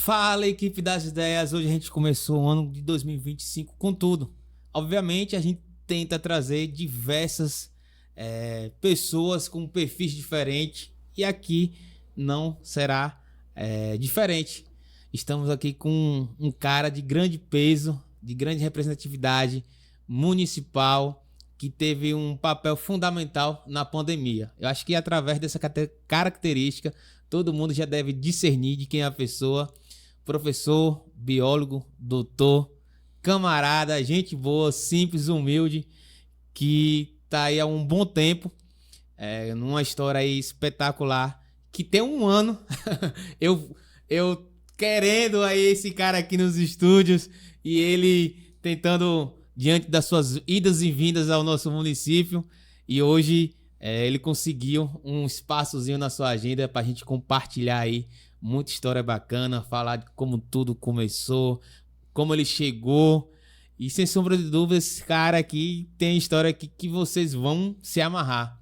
Fala, equipe das ideias. Hoje a gente começou o ano de 2025 com tudo. Obviamente a gente tenta trazer diversas pessoas com perfis diferentes e aqui não será diferente. Estamos aqui com um cara de grande peso, de grande representatividade municipal, que teve um papel fundamental na pandemia. Eu acho que através dessa característica todo mundo já deve discernir de quem é a pessoa. Professor, biólogo, doutor, camarada, gente boa, simples, humilde, que tá aí há um bom tempo, numa história aí espetacular, que tem um ano, eu querendo aí esse cara aqui nos estúdios e ele tentando, diante das suas idas e vindas ao nosso município, e hoje ele conseguiu um espaçozinho na sua agenda para a gente compartilhar aí muita história bacana, falar de como tudo começou, como ele chegou. E sem sombra de dúvida, esse cara aqui tem história aqui que vocês vão se amarrar.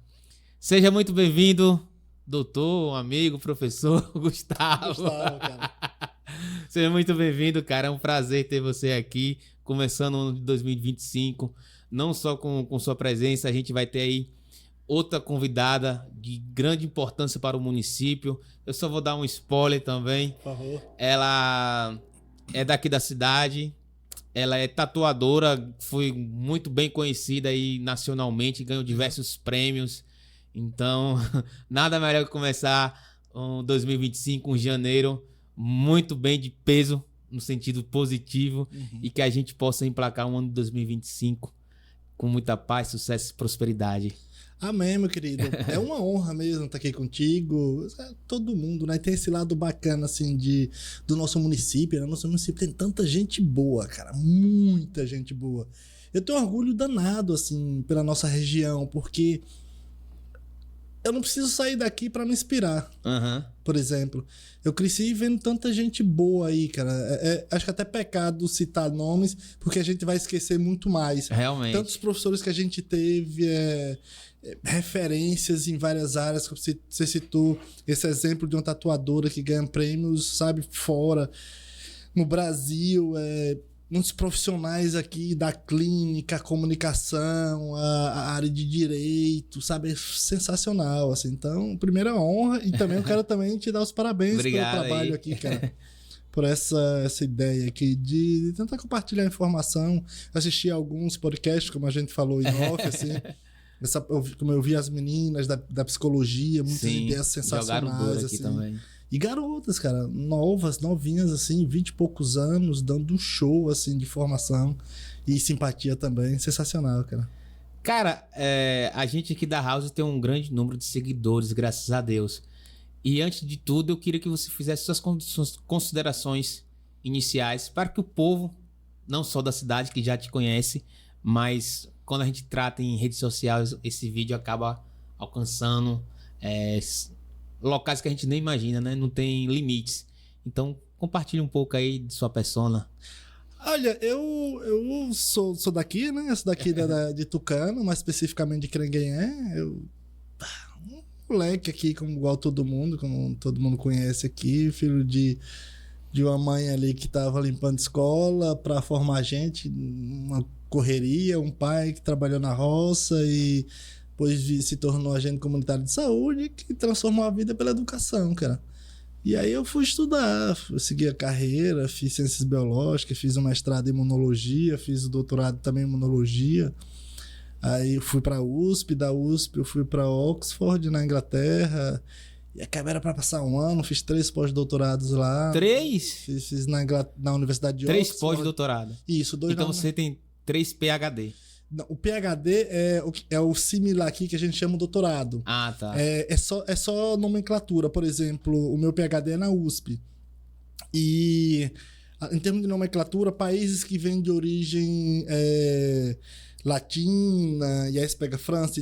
Seja muito bem-vindo, doutor, amigo, professor Gustavo. Cara. Seja muito bem-vindo, cara. É um prazer ter você aqui, começando o ano de 2025. Não só com sua presença, a gente vai ter aí outra convidada de grande importância para o município. Eu só vou dar um spoiler também. Por favor. Ela é daqui da cidade, ela é tatuadora, foi muito bem conhecida aí nacionalmente, ganhou diversos prêmios. Então, nada melhor que começar um 2025, um janeiro, muito bem de peso, no sentido positivo, e que a gente possa emplacar um ano de 2025 com muita paz, sucesso e prosperidade. Amém, meu querido. É uma honra mesmo estar aqui contigo. Todo mundo, né? Tem esse lado bacana, assim, do nosso município, né? Nosso município tem tanta gente boa, cara. Muita gente boa. Eu tenho orgulho danado, assim, pela nossa região, porque eu não preciso sair daqui para me inspirar. Por exemplo, eu cresci vendo tanta gente boa aí, cara. Acho que até pecado citar nomes, porque a gente vai esquecer muito mais. Realmente. Tantos professores que a gente teve, referências em várias áreas. Você citou esse exemplo de uma tatuadora que ganha prêmios, sabe, fora. No Brasil, muitos profissionais aqui da clínica, comunicação, a área de direito, sabe? É sensacional, assim. Então, primeira honra, e também eu quero também te dar os parabéns pelo trabalho aí aqui, cara. Por essa ideia aqui de tentar compartilhar informação, assistir alguns podcasts, como a gente falou em off, assim. Como eu vi as meninas da psicologia, muitas ideias sensacionais, aqui assim. Também. E garotas, cara, novinhas, assim, 20 e poucos anos, dando um show, assim, de formação e simpatia também. Sensacional, cara. Cara, a gente aqui da House tem um grande número de seguidores, graças a Deus. E antes de tudo, eu queria que você fizesse suas considerações iniciais para que o povo, não só da cidade, que já te conhece, mas quando a gente trata em redes sociais, esse vídeo acaba alcançando locais que a gente nem imagina, né? Não tem limites. Então, compartilhe um pouco aí de sua persona. Olha, eu sou daqui, né? Eu sou daqui de Tucano, mais especificamente de Cranguenhé. Um moleque aqui, igual todo mundo, como todo mundo conhece aqui, filho de uma mãe ali que tava limpando escola para formar gente, uma correria, um pai que trabalhou na roça e depois se tornou agente comunitário de saúde, que transformou a vida pela educação, cara. E aí eu fui estudar, segui a carreira, fiz ciências biológicas, fiz um mestrado em imunologia, fiz o doutorado também em imunologia. Aí eu fui para a USP, da USP eu fui para Oxford, na Inglaterra. E a era para passar um ano, fiz 3 pós-doutorados lá. 3? Fiz na Universidade de 3 Oxford. 3 pós-doutorado? Isso, 2 Então você tem 3 PhD. O PhD é o similar aqui que a gente chama doutorado. Ah, tá. É só nomenclatura. Por exemplo, o meu PhD é na USP. E em termos de nomenclatura, países que vêm de origem latina, e aí você pega França,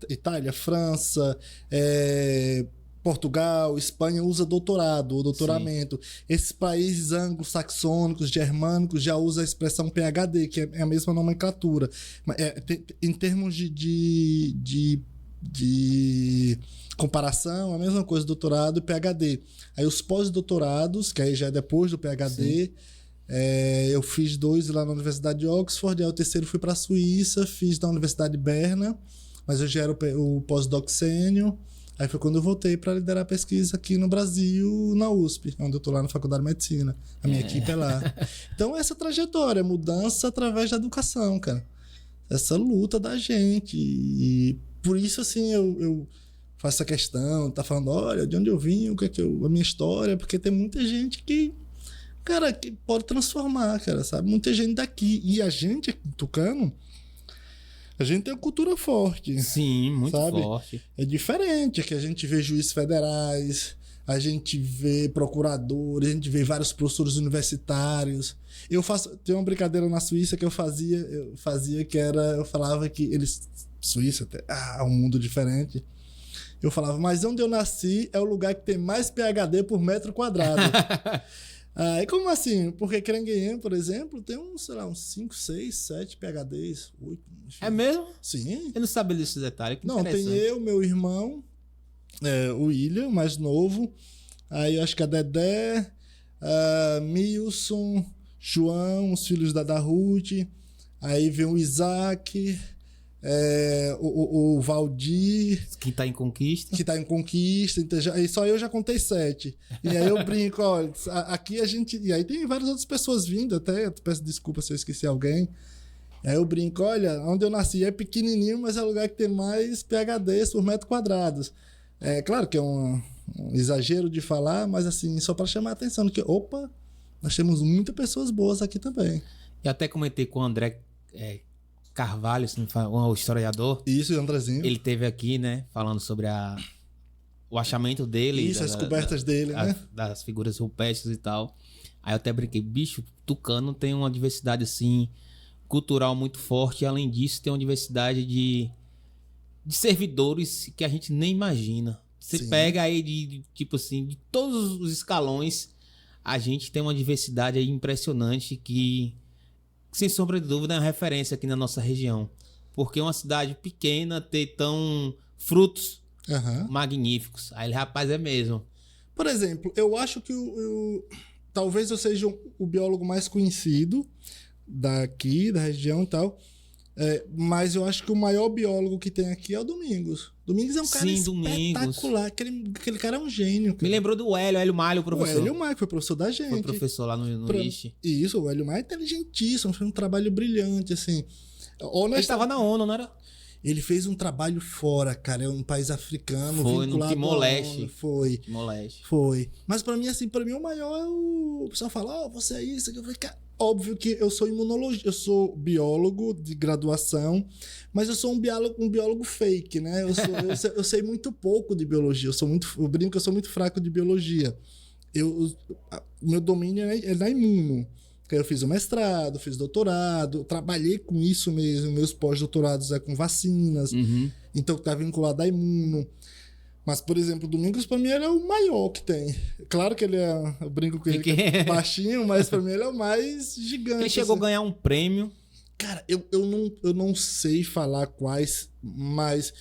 Itália, França, Portugal, Espanha usa doutorado ou doutoramento. Sim. Esses países anglo-saxônicos, germânicos, já usa a expressão PhD, que é a mesma nomenclatura. Em termos de de comparação, a mesma coisa, doutorado e PhD. Aí os pós-doutorados, que aí já é depois do PhD, eu fiz 2 lá na Universidade de Oxford, aí o terceiro fui para a Suíça, fiz na Universidade de Berna, mas eu já era o pós-doc sênior. Aí foi quando eu voltei para liderar a pesquisa aqui no Brasil, na USP, onde eu estou lá na Faculdade de Medicina. A minha equipe é lá. Então, essa trajetória, mudança através da educação, cara. Essa luta da gente. E por isso, assim, eu faço essa questão, tá falando, olha, de onde eu vim, o que é que a minha história, porque tem muita gente que, cara, que pode transformar, cara, sabe? Muita gente daqui. E a gente aqui em Tucano, a gente tem uma cultura forte. Sim, muito sabe? forte. É diferente, é que a gente vê juízes federais, a gente vê procuradores, a gente vê vários professores universitários. Tem uma brincadeira na Suíça que eu fazia que era, eu falava que eles, Suíça, um mundo diferente. Eu falava, mas onde eu nasci é o lugar que tem mais PhD por metro quadrado. E como assim? Porque Crenguém, por exemplo, tem uns 5, 6, 7 PhDs, 8. Enfim. É mesmo? Sim. Eu não sabia desse detalhe. Que não, tem eu, meu irmão, o William, mais novo. Aí eu acho que a Dedé, Milson, João, os filhos da Ruth. Aí vem o Isaac, o Valdir. Que tá em conquista. Que tá em conquista. Então só eu já contei 7. E aí eu brinco, olha, aqui a gente... E aí tem várias outras pessoas vindo até. Eu peço desculpa se eu esqueci alguém. Aí eu brinco, olha, onde eu nasci é pequenininho, mas é o lugar que tem mais PhDs por metro quadrado. É claro que é um exagero de falar, mas assim, só para chamar a atenção, porque, opa, nós temos muitas pessoas boas aqui também. Eu até comentei com o André Carvalho, um historiador. Isso, o Andrezinho. Ele teve aqui, né, falando sobre o achamento dele. Isso, as descobertas dele, né? Das figuras rupestres e tal. Aí eu até brinquei, bicho, Tucano tem uma diversidade, assim, cultural muito forte. E, além disso, tem uma diversidade de servidores que a gente nem imagina. Você Sim. pega aí, tipo assim, de todos os escalões, a gente tem uma diversidade aí impressionante que, sem sombra de dúvida, é uma referência aqui na nossa região. Porque uma cidade pequena ter tão frutos magníficos. Aí, rapaz, é mesmo. Por exemplo, eu acho que talvez eu seja o biólogo mais conhecido daqui, da região e tal. Mas eu acho que o maior biólogo que tem aqui é o Domingos. Domingos é um cara espetacular. Aquele cara é um gênio. Cara. Me lembrou do Hélio Malho, o professor. O Hélio Malho, que foi professor da gente. Foi professor lá no IST. Isso, o Hélio Malho é inteligentíssimo, fez um trabalho brilhante, assim. Ele estava na ONU, não era? Ele fez um trabalho fora, cara. É um país africano. Foi no Timor-Leste. Foi. Timor-Leste. Foi. Mas pra mim, assim, o maior é o pessoal fala, você é isso. Eu falei, cara, óbvio que eu sou imunologista, eu sou biólogo de graduação, mas eu sou um biólogo fake, né? Eu sei muito pouco de biologia. Eu brinco que eu sou muito fraco de biologia. Meu domínio é na imuno. Eu fiz o mestrado, fiz doutorado, trabalhei com isso mesmo. Meus pós-doutorados com vacinas, então tá vinculado à imuno. Mas, por exemplo, o Domingos, pra mim, ele é o maior que tem. Claro que ele eu brinco com ele que é baixinho, mas pra mim ele é o mais gigante. Ele chegou a ganhar um prêmio. Cara, eu não sei falar quais, mas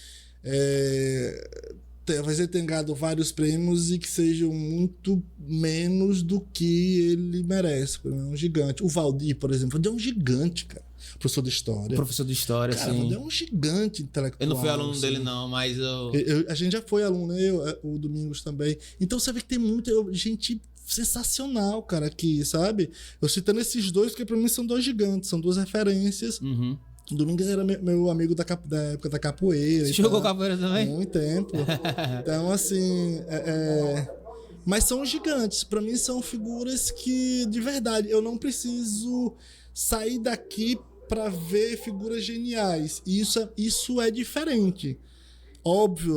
talvez ele tenha ganhado vários prêmios e que sejam muito menos do que ele merece. É um gigante. O Valdir, por exemplo, é um gigante, cara. Professor de História. Professor de História, cara, sim. É um gigante intelectual. Eu não fui aluno assim. dele, não, mas a gente já foi aluno, né? O Domingos também. Então você vê que tem muita gente sensacional, cara, aqui, sabe? Eu citando esses dois, porque pra mim são dois gigantes, são duas referências. O Domingos era meu amigo da época da capoeira. Você jogou capoeira também? Muito tempo. Então, assim... Mas são gigantes. Pra mim, são figuras que, de verdade, eu não preciso sair daqui pra ver figuras geniais. E isso é diferente. Óbvio,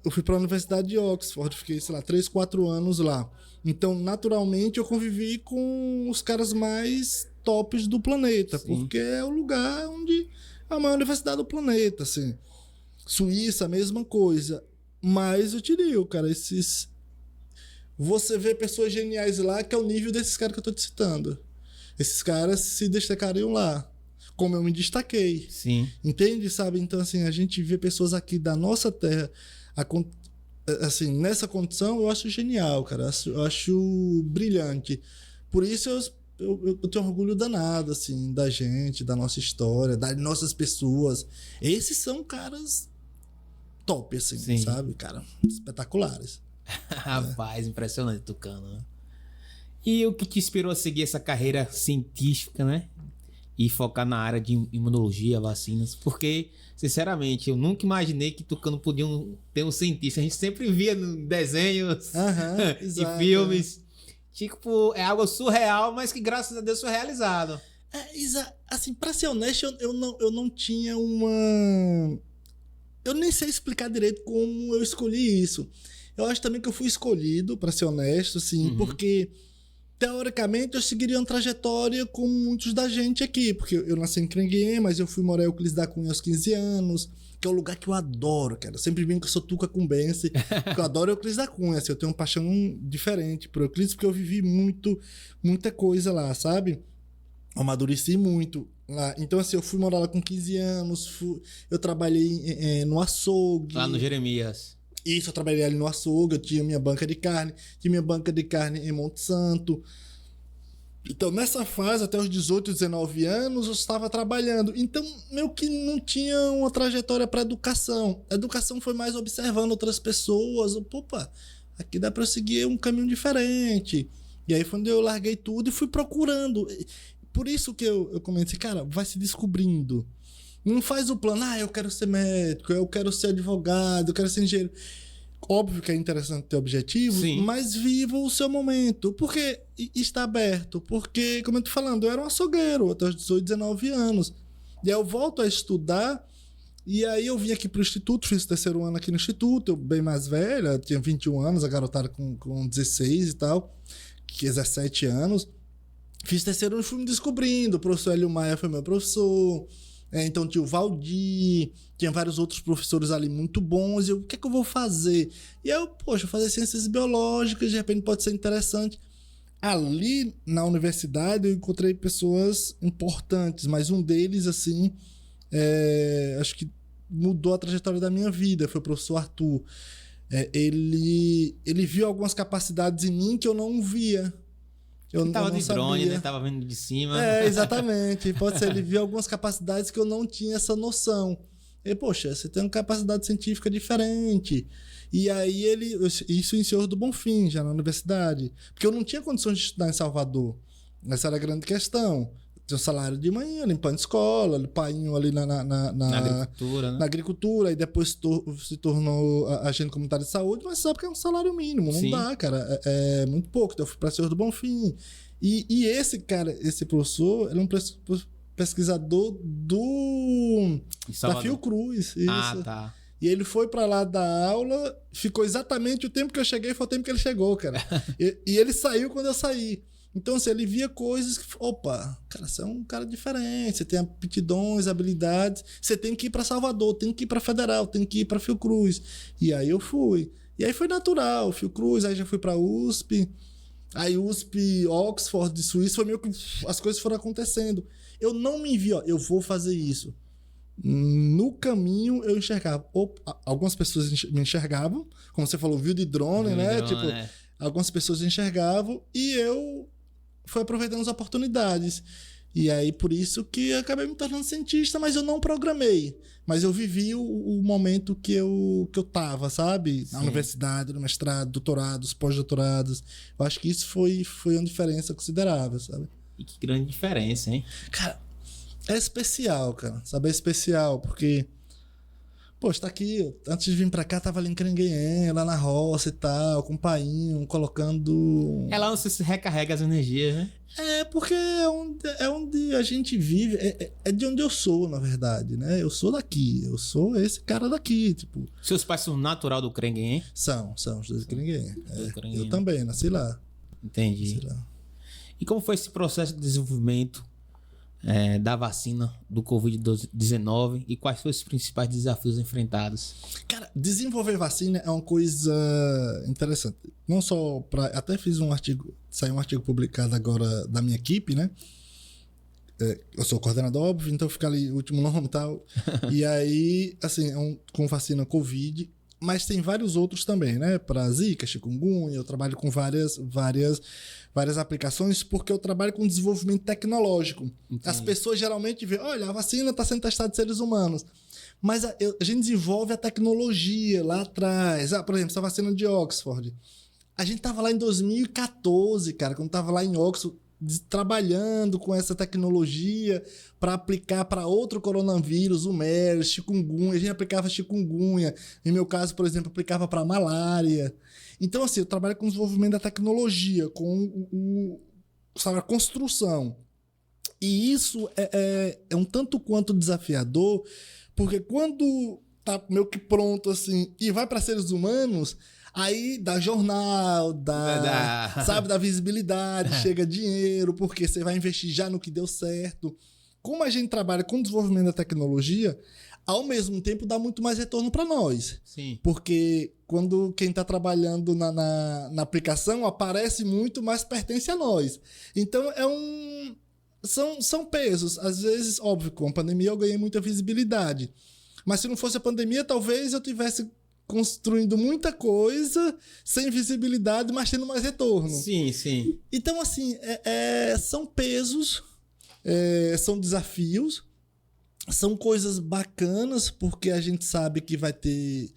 eu fui pra Universidade de Oxford, fiquei, 3, 4 anos lá. Então, naturalmente, eu convivi com os caras mais tops do planeta, sim, porque é o lugar onde é a maior universidade do planeta, assim. Suíça, a mesma coisa. Mas eu te digo, cara, você vê pessoas geniais lá que é o nível desses caras que eu tô te citando. Esses caras se destacariam lá. como eu me destaquei. Sim. Entende, sabe? Então, assim, a gente vê pessoas aqui da nossa terra, assim, nessa condição, eu acho genial, cara. Eu acho brilhante. Por isso, eu tenho orgulho danado, assim, da gente, da nossa história, das nossas pessoas. Esses são caras top, assim, Sim. sabe? Cara, espetaculares. Rapaz, impressionante, Tucano, né? E o que te inspirou a seguir essa carreira científica, né? E focar na área de imunologia, vacinas? Porque, sinceramente, eu nunca imaginei que Tucano podia ter um cientista. A gente sempre via em desenhos e filmes. Tipo, é algo surreal, mas que graças a Deus foi realizado. Assim, pra ser honesto, eu não tinha uma... Eu nem sei explicar direito como eu escolhi isso. Eu acho também que eu fui escolhido, pra ser honesto, assim, porque... Teoricamente, eu seguiria uma trajetória como muitos da gente aqui, porque eu nasci em Crenguém, mas eu fui morar em Euclides da Cunha aos 15 anos, que é um lugar que eu adoro, cara. Eu sempre brinco que eu sou tuca cumbense, porque eu adoro Euclides da Cunha, assim, eu tenho uma paixão diferente por Euclides, porque eu vivi muita coisa lá, sabe? Eu amadureci muito lá. Então, assim, eu fui morar lá com 15 anos, eu trabalhei no açougue. Lá no Jeremias. Isso, eu trabalhei ali no açougue, eu tinha minha banca de carne, em Monte Santo. Então, nessa fase, até os 18, 19 anos, eu estava trabalhando. Então, meio que não tinha uma trajetória para educação. A educação foi mais observando outras pessoas. Opa, aqui dá para eu seguir um caminho diferente. E aí foi quando eu larguei tudo e fui procurando. Por isso que eu comentei, cara, vai se descobrindo. Não faz o plano, eu quero ser médico, eu quero ser advogado, eu quero ser engenheiro. Óbvio que é interessante ter objetivos, sim, mas viva o seu momento. Porque está aberto. Porque, como eu tô falando, eu era um açougueiro até os 18, 19 anos. E aí eu volto a estudar. E aí eu vim aqui pro instituto, fiz o 3º ano aqui no instituto, eu bem mais velha, tinha 21 anos, a garotada com 16 e tal, 17 anos. Fiz 3º ano e fui me descobrindo. O professor Hélio Maia foi meu professor. Então tinha o Valdir, tinha vários outros professores ali muito bons. E eu, o que é que eu vou fazer? E aí eu, fazer ciências biológicas, de repente pode ser interessante. Ali na universidade eu encontrei pessoas importantes, mas um deles, assim, acho que mudou a trajetória da minha vida, foi o professor Arthur. Ele viu algumas capacidades em mim que eu não via. Ele tava de drone, né? Tava vendo de cima. Exatamente. Pode ser, ele viu algumas capacidades que eu não tinha essa noção. E, você tem uma capacidade científica diferente. E aí isso em Senhor do Bonfim, já na universidade. Porque eu não tinha condições de estudar em Salvador. Essa era a grande questão. Tinha um salário de manhã, limpando escola, painho ali na agricultura, né? Na agricultura, e depois se tornou agente comunitário de saúde, mas sabe que é um salário mínimo, não dá, cara. É muito pouco. Então eu fui para Senhor do Bonfim. E esse cara, esse professor, ele é um pesquisador da Fiocruz. Isso. Tá. E ele foi pra lá dar aula, ficou exatamente o tempo que eu cheguei, foi o tempo que ele chegou, cara. e ele saiu quando eu saí. Então, assim, ele via coisas que... Opa, cara, você é um cara diferente, você tem aptidões, habilidades, você tem que ir pra Salvador, tem que ir pra Federal, tem que ir pra Fiocruz. E aí eu fui. E aí foi natural, Fiocruz, aí já fui pra USP, aí USP, Oxford, de Suíça, foi meio que as coisas foram acontecendo. Eu não me vi, eu vou fazer isso. No caminho eu enxergava. Algumas pessoas me enxergavam, como você falou, viu de drone, né? Algumas pessoas enxergavam e eu fui aproveitando as oportunidades. E aí, por isso que eu acabei me tornando cientista, mas eu não programei. Mas eu vivi o momento que eu tava, sabe? Na universidade, no mestrado, doutorados, pós-doutorados. Eu acho que isso foi uma diferença considerável, sabe? E que grande diferença, hein? Cara, é especial, cara. Sabe, é especial, porque... tá aqui, antes de vir pra cá, tava ali em Crenguém, lá na roça e tal, com o painho, colocando... É lá onde você se recarrega as energias, né? Porque é onde a gente vive, é de onde eu sou, na verdade, né? Eu sou daqui, eu sou esse cara daqui, tipo... Seus pais são natural do Crenguém, hein? São os dois de Crenguém. Eu também, nasci lá. Entendi. Nasci lá. E como foi esse processo de desenvolvimento da vacina do Covid-19 e quais foram os principais desafios enfrentados? Cara, desenvolver vacina é uma coisa interessante. Não só para... Até fiz um artigo, saiu um artigo publicado agora da minha equipe, né? eu sou coordenador, óbvio, então fica ali o último nome e tal. E aí, assim, com vacina Covid, mas tem vários outros também, né? Para Zika, chikungunya, eu trabalho com várias aplicações porque eu trabalho com desenvolvimento tecnológico. Entendi. As pessoas geralmente veem, olha, a vacina está sendo testada em seres humanos. Mas a gente desenvolve a tecnologia lá atrás. Por exemplo, essa vacina de Oxford. A gente estava lá em 2014, cara, quando estava lá em Oxford, trabalhando com essa tecnologia para aplicar para outro coronavírus, o MERS, chikungunya. A gente aplicava chikungunya. Em meu caso, por exemplo, aplicava para malária. Então, assim, eu trabalho com o desenvolvimento da tecnologia, com a construção. E isso é um tanto quanto desafiador, porque quando tá meio que pronto, assim, e vai para seres humanos, aí dá jornal, dá visibilidade, chega dinheiro, porque você vai investir já no que deu certo. Como a gente trabalha com o desenvolvimento da tecnologia, ao mesmo tempo dá muito mais retorno para nós. Sim. Porque quando quem está trabalhando na aplicação aparece muito, mas pertence a nós. Então são pesos. Às vezes, óbvio, com a pandemia eu ganhei muita visibilidade. Mas se não fosse a pandemia, talvez eu tivesse construindo muita coisa, sem visibilidade, mas tendo mais retorno. Sim, sim. Então, assim, são pesos, são desafios, são coisas bacanas, porque a gente sabe que vai ter...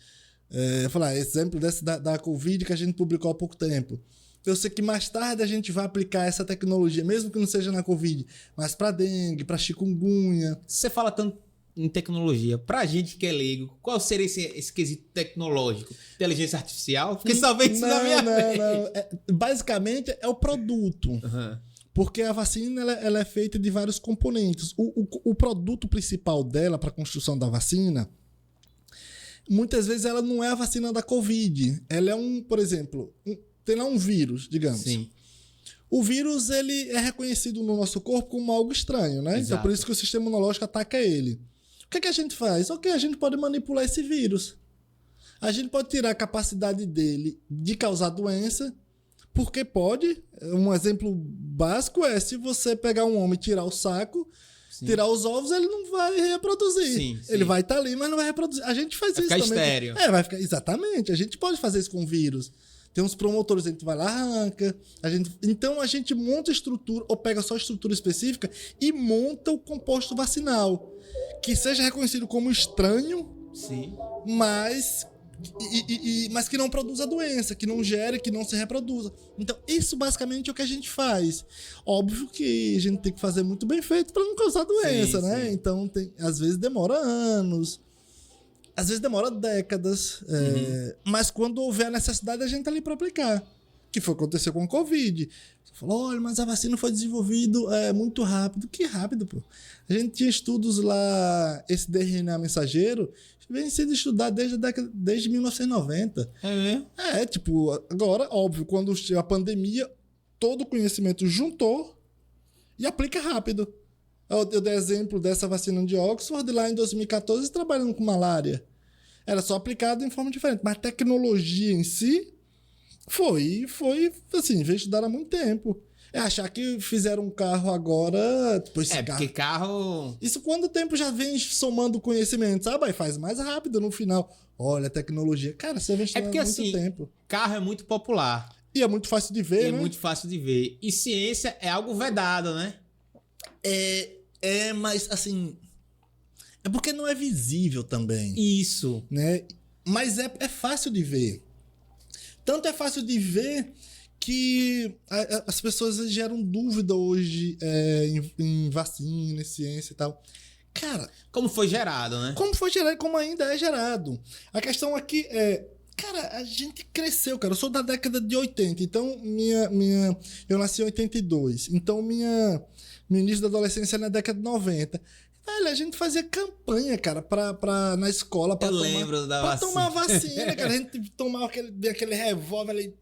exemplo desse da Covid que a gente publicou há pouco tempo. Eu sei que mais tarde a gente vai aplicar essa tecnologia, mesmo que não seja na Covid, mas para dengue, para chikungunya. Você fala tanto em tecnologia. Pra gente que é leigo, qual seria esse quesito tecnológico? Inteligência artificial? Porque só vem isso na minha mente. Não. Basicamente é o produto. Uhum. Porque a vacina ela é feita de vários componentes. O produto principal dela para a construção da vacina, muitas vezes ela não é a vacina da Covid. Ela é por exemplo, tem lá um vírus, digamos. Sim. O vírus ele é reconhecido no nosso corpo como algo estranho, né? Exato. Então por isso que o sistema imunológico ataca ele. O que a gente faz? Ok, a gente pode manipular esse vírus. A gente pode tirar a capacidade dele de causar doença, porque pode. Um exemplo básico é se você pegar um homem e tirar o saco, sim, tirar os ovos, ele não vai reproduzir. Sim. Ele vai estar ali, mas não vai reproduzir. A gente faz vai isso ficar também. Estéreo. Vai ficar. Exatamente. A gente pode fazer isso com vírus. Tem uns promotores, a gente vai lá, arranca. Então a gente monta estrutura, ou pega só estrutura específica e monta o composto vacinal. Que seja reconhecido como estranho, sim, mas que não produza doença, que não gere, que não se reproduza. Então, isso basicamente é o que a gente faz. Óbvio que a gente tem que fazer muito bem feito para não causar doença, sim, né? Sim. Então, às vezes demora anos, às vezes demora décadas, mas quando houver a necessidade, a gente tá ali para aplicar. Que foi o que aconteceu com o Covid. Você falou, olha, mas a vacina foi desenvolvida muito rápido. Que rápido, pô. A gente tinha estudos lá, esse RNA mensageiro, vem sendo estudado desde 1990. É mesmo? Agora, óbvio, quando chegou a pandemia, todo o conhecimento juntou e aplica rápido. Eu dei exemplo dessa vacina de Oxford lá em 2014, trabalhando com malária. Era só aplicado em forma diferente, mas a tecnologia em si foi assim, veio estudar há muito tempo. Achar que fizeram um carro agora... porque carro... Isso quanto tempo já vem somando conhecimento, sabe? Aí faz mais rápido no final. Olha, a tecnologia... Cara, você vem estudando há muito tempo. Carro é muito popular. E é muito fácil de ver, né? É muito fácil de ver. E ciência é algo vedado, né? Mas assim... É porque não é visível também. Isso. Né? Mas é fácil de ver. Tanto é fácil de ver que as pessoas geram dúvida hoje em vacina, em ciência e tal. Cara... Como foi gerado, né? Como foi gerado e como ainda é gerado. A questão aqui é... Cara, a gente cresceu, cara. Eu sou da década de 80, então eu nasci em 82. Então meu início da adolescência é na década de 90. Velho, a gente fazia campanha, cara, na escola pra tomar vacina, cara. A gente tomava aquele revólver ali,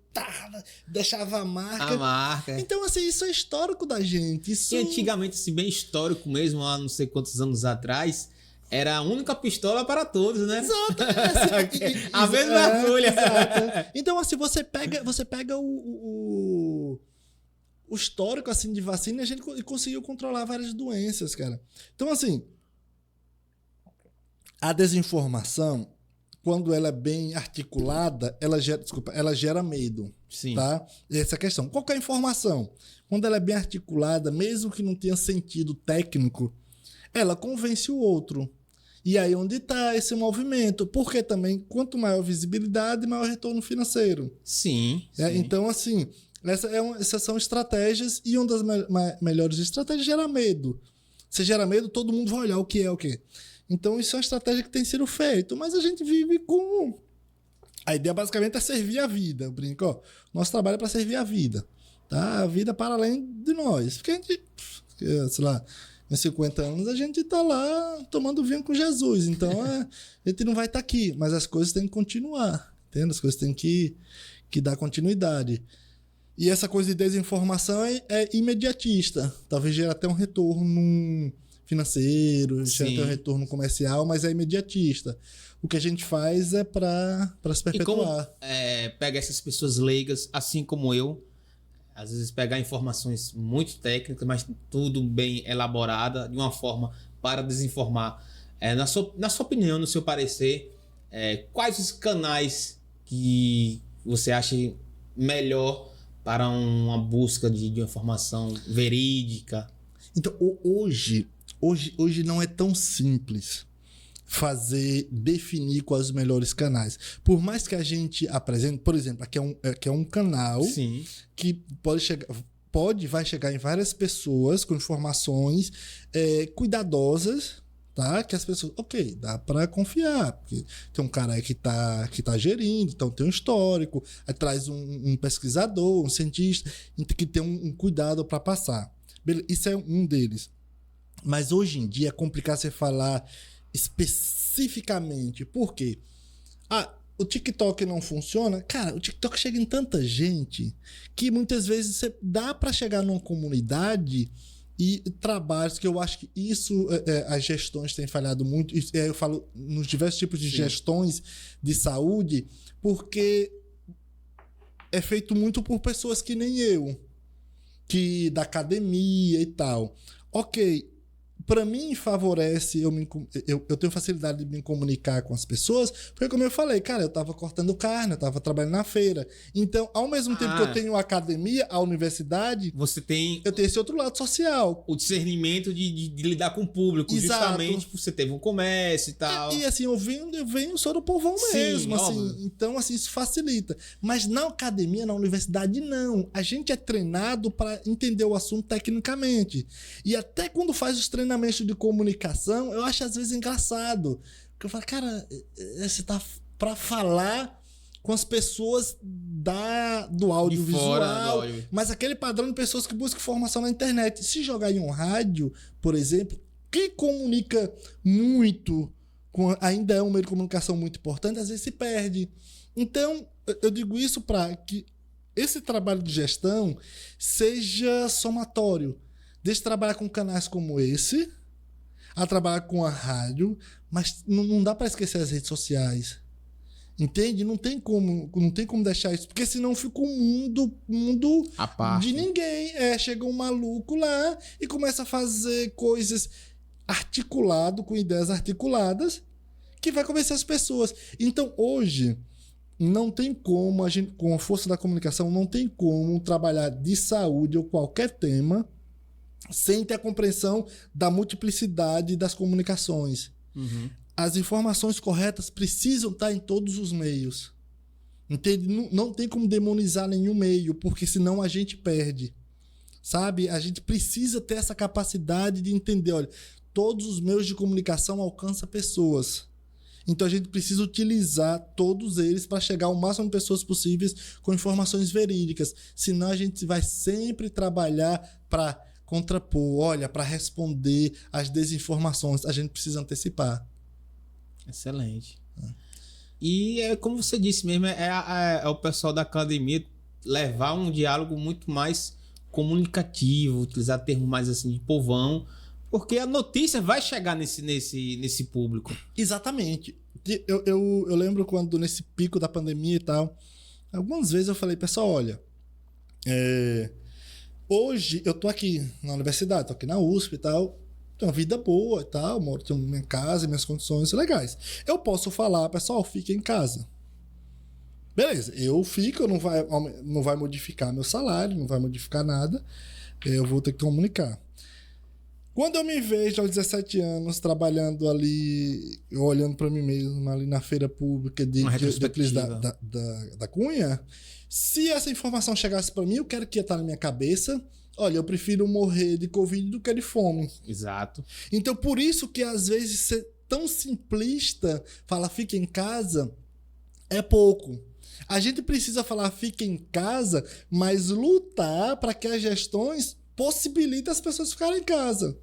deixava a marca. A marca. Então, assim, isso é histórico da gente. Isso... E antigamente, assim, bem histórico mesmo, há não sei quantos anos atrás, era a única pistola para todos, né? Exato. A mesma agulha. Exato. Então, assim, você pega o histórico assim de vacina e a gente conseguiu controlar várias doenças, cara. Então, assim, a desinformação, quando ela é bem articulada, ela gera medo. Sim. Tá? Essa é a questão. Qualquer informação, quando ela é bem articulada, mesmo que não tenha sentido técnico, ela convence o outro. E aí onde está esse movimento? Porque também, quanto maior visibilidade, maior retorno financeiro. Sim. Então, assim, essas são estratégias, e uma das melhores estratégias é gerar medo. Se gera medo, todo mundo vai olhar o que é o quê. Então, isso é uma estratégia que tem sido feita, mas a gente vive com... A ideia basicamente é servir a vida. Eu brinco, ó, nosso trabalho é para servir a vida. Tá? A vida para além de nós. Porque a gente, sei lá, em 50 anos a gente tá lá tomando vinho com Jesus. Então a gente não vai estar aqui, mas as coisas têm que continuar. Entende? As coisas têm que dar continuidade. E essa coisa de desinformação é imediatista. Talvez gere até um retorno financeiro, gere até um retorno comercial, mas é imediatista. O que a gente faz é para se perpetuar. E como pega essas pessoas leigas, assim como eu, às vezes pegar informações muito técnicas, mas tudo bem elaborada, de uma forma para desinformar. Na sua opinião, no seu parecer, quais os canais que você acha melhor para uma busca de informação verídica? Então, hoje não é tão simples definir quais os melhores canais. Por mais que a gente apresente, por exemplo, aqui é um canal Sim. que vai chegar em várias pessoas com informações cuidadosas, tá? Que as pessoas, ok, dá para confiar, porque tem um cara aí que tá gerindo, então tem um histórico, aí traz um pesquisador, um cientista, que tem um cuidado para passar. Beleza, isso é um deles. Mas hoje em dia é complicado você falar especificamente. Por quê? O TikTok não funciona. Cara, o TikTok chega em tanta gente que muitas vezes dá para chegar numa comunidade e trabalhos que eu acho que isso as gestões têm falhado muito. Eu falo nos diversos tipos de gestões de saúde, porque é feito muito por pessoas que nem eu, que da academia e tal. Ok, para mim favorece, eu tenho facilidade de me comunicar com as pessoas, porque como eu falei, cara, eu tava cortando carne, eu tava trabalhando na feira. Então, ao mesmo tempo que eu tenho a academia, a universidade, eu tenho esse outro lado social. O discernimento de lidar com o público. Exato. Justamente porque você teve um comércio e tal. E assim, eu venho só do povão mesmo. Assim, então, assim, isso facilita. Mas na academia, na universidade, não. A gente é treinado para entender o assunto tecnicamente. E até quando faz os treinamentos de comunicação, eu acho às vezes engraçado. Porque eu falo, cara, você tá pra falar com as pessoas do audiovisual, mas aquele padrão de pessoas que buscam informação na internet. Se jogar em um rádio, por exemplo, que comunica muito, ainda é um meio de comunicação muito importante, às vezes se perde. Então, eu digo isso para que esse trabalho de gestão seja somatório. Deixa eu trabalhar com canais como esse, a trabalhar com a rádio, mas não dá para esquecer as redes sociais. Entende? Não tem como deixar isso, porque senão fica um mundo a parte de ninguém. Chega um maluco lá e começa a fazer coisas com ideias articuladas, que vai convencer as pessoas. Então, hoje, não tem como, com a força da comunicação, não tem como trabalhar de saúde ou qualquer tema sem ter a compreensão da multiplicidade das comunicações. Uhum. As informações corretas precisam estar em todos os meios. Entende? Não tem como demonizar nenhum meio, porque senão a gente perde. Sabe? A gente precisa ter essa capacidade de entender, olha, todos os meios de comunicação alcançam pessoas. Então a gente precisa utilizar todos eles para chegar ao máximo de pessoas possíveis com informações verídicas. Senão a gente vai sempre trabalhar para contrapor, olha, para responder às desinformações. A gente precisa antecipar. Excelente. E como você disse mesmo, é o pessoal da academia levar um diálogo muito mais comunicativo, utilizar termos mais assim de povão, porque a notícia vai chegar nesse público. Exatamente. Eu lembro quando nesse pico da pandemia e tal, algumas vezes eu falei, pessoal, olha, Hoje eu tô aqui na universidade, tô aqui na USP e tal, tenho uma vida boa e tal, moro, tenho minha casa, minhas condições legais. Eu posso falar, pessoal, fique em casa. Beleza, eu fico, não vai modificar meu salário, não vai modificar nada, eu vou ter que comunicar. Quando eu me vejo aos 17 anos trabalhando ali, olhando para mim mesmo, ali na feira pública da Cunha, se essa informação chegasse para mim, eu quero que ia estar na minha cabeça. Olha, eu prefiro morrer de Covid do que de fome. Exato. Então, por isso que às vezes ser tão simplista, falar fica em casa, é pouco. A gente precisa falar fica em casa, mas lutar para que as gestões possibilitem as pessoas ficarem em casa.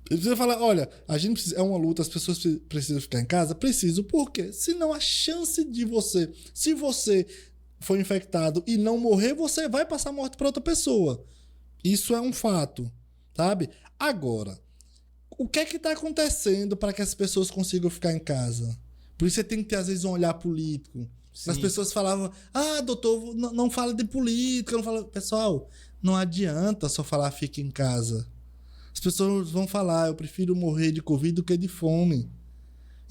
Precisa falar, olha, a gente precisa, é uma luta, as pessoas precisam ficar em casa? Preciso, por quê? Senão a chance de você, se você for infectado e não morrer, você vai passar a morte para outra pessoa. Isso é um fato, sabe? Agora, o que é que está acontecendo para que as pessoas consigam ficar em casa? Por isso você tem que ter, às vezes, um olhar político. Sim. As pessoas falavam, doutor, não fala de política, não fala... Pessoal, não adianta só falar fique em casa. As pessoas vão falar, eu prefiro morrer de Covid do que de fome.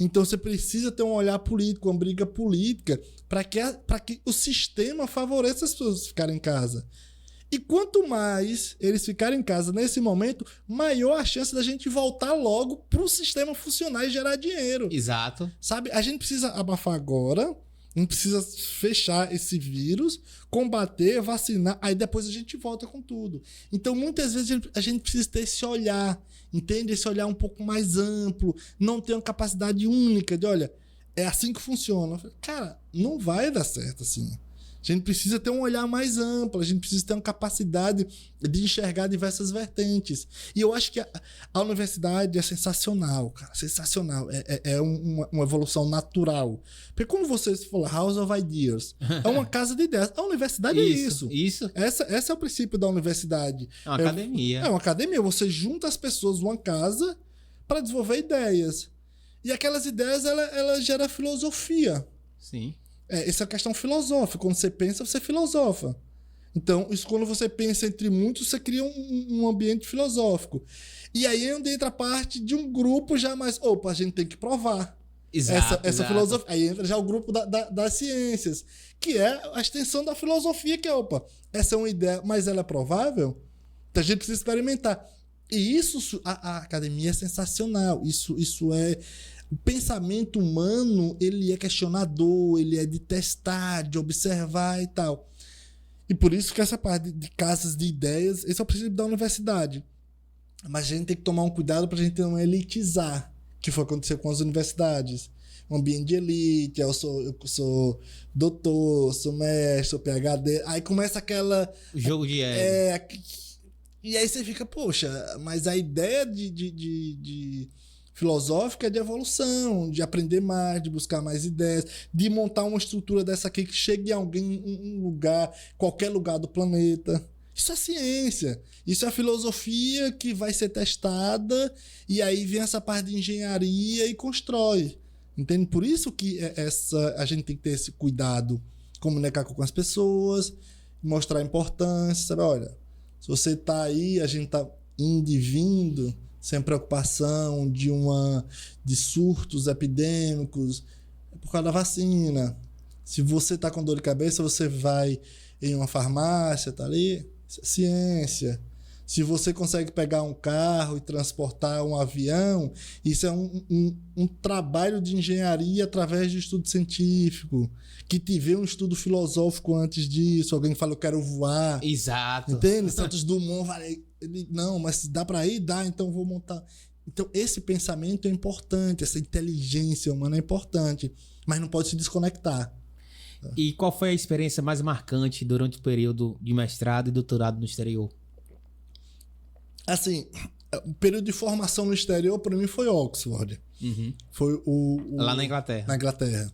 Então você precisa ter um olhar político, uma briga política, para que o sistema favoreça as pessoas ficarem em casa. E quanto mais eles ficarem em casa nesse momento, maior a chance da gente voltar logo para o sistema funcionar e gerar dinheiro. Exato. Sabe? A gente precisa abafar agora, a gente precisa fechar esse vírus, combater, vacinar, aí depois a gente volta com tudo. Então, muitas vezes a gente precisa ter esse olhar, entende? Esse olhar um pouco mais amplo, não ter uma capacidade única de, olha, é assim que funciona. Cara, não vai dar certo assim. A gente precisa ter um olhar mais amplo, a gente precisa ter uma capacidade de enxergar diversas vertentes. E eu acho que a universidade é sensacional, cara, sensacional. É uma evolução natural. Porque quando você fala House of Ideas, é uma casa de ideias. A universidade é isso. Isso. Esse é o princípio da universidade. É uma academia. É uma academia. Você junta as pessoas numa casa para desenvolver ideias. E aquelas ideias, ela gera filosofia. Sim. Essa é a questão filosófica. Quando você pensa, você filosofa. Então, isso quando você pensa entre muitos, você cria um ambiente filosófico. E aí é onde entra a parte de um grupo já mais... Opa, a gente tem que provar. Essa filosofia. Aí entra já o grupo das ciências, que é a extensão da filosofia, que é, opa, essa é uma ideia, mas ela é provável? Então a gente precisa experimentar. E isso, a academia é sensacional. Isso é... O pensamento humano, ele é questionador, ele é de testar, de observar e tal. E por isso que essa parte de casas de ideias, esse é o princípio da universidade. Mas a gente tem que tomar um cuidado para a gente não elitizar, que foi acontecer com as universidades. Um ambiente de elite, eu sou doutor, sou mestre, sou PhD. Aí começa aquela... Jogo de ego. E aí você fica, poxa, mas a ideia de filosófica de evolução, de aprender mais, de buscar mais ideias, de montar uma estrutura dessa aqui que chegue a alguém em um lugar, qualquer lugar do planeta. Isso é ciência. Isso é filosofia que vai ser testada e aí vem essa parte de engenharia e constrói. Entende? Por isso que a gente tem que ter esse cuidado, comunicar com as pessoas, mostrar a importância, sabe? Olha, se você tá aí, a gente tá indo e vindo, sem preocupação de surtos epidêmicos, é por causa da vacina. Se você está com dor de cabeça, você vai em uma farmácia, tá ali, isso é ciência. Se você consegue pegar um carro e transportar um avião, isso é um trabalho de engenharia através de estudo científico, que tiver um estudo filosófico antes disso, alguém fala, eu quero voar. Exato. Entende? Santos Dumont vai... Não, mas dá para ir? Dá, então vou montar. Então, esse pensamento é importante, essa inteligência humana é importante, mas não pode se desconectar. E qual foi a experiência mais marcante durante o período de mestrado e doutorado no exterior? Assim, o período de formação no exterior, para mim, foi Oxford. Uhum. Foi lá na Inglaterra. Na Inglaterra.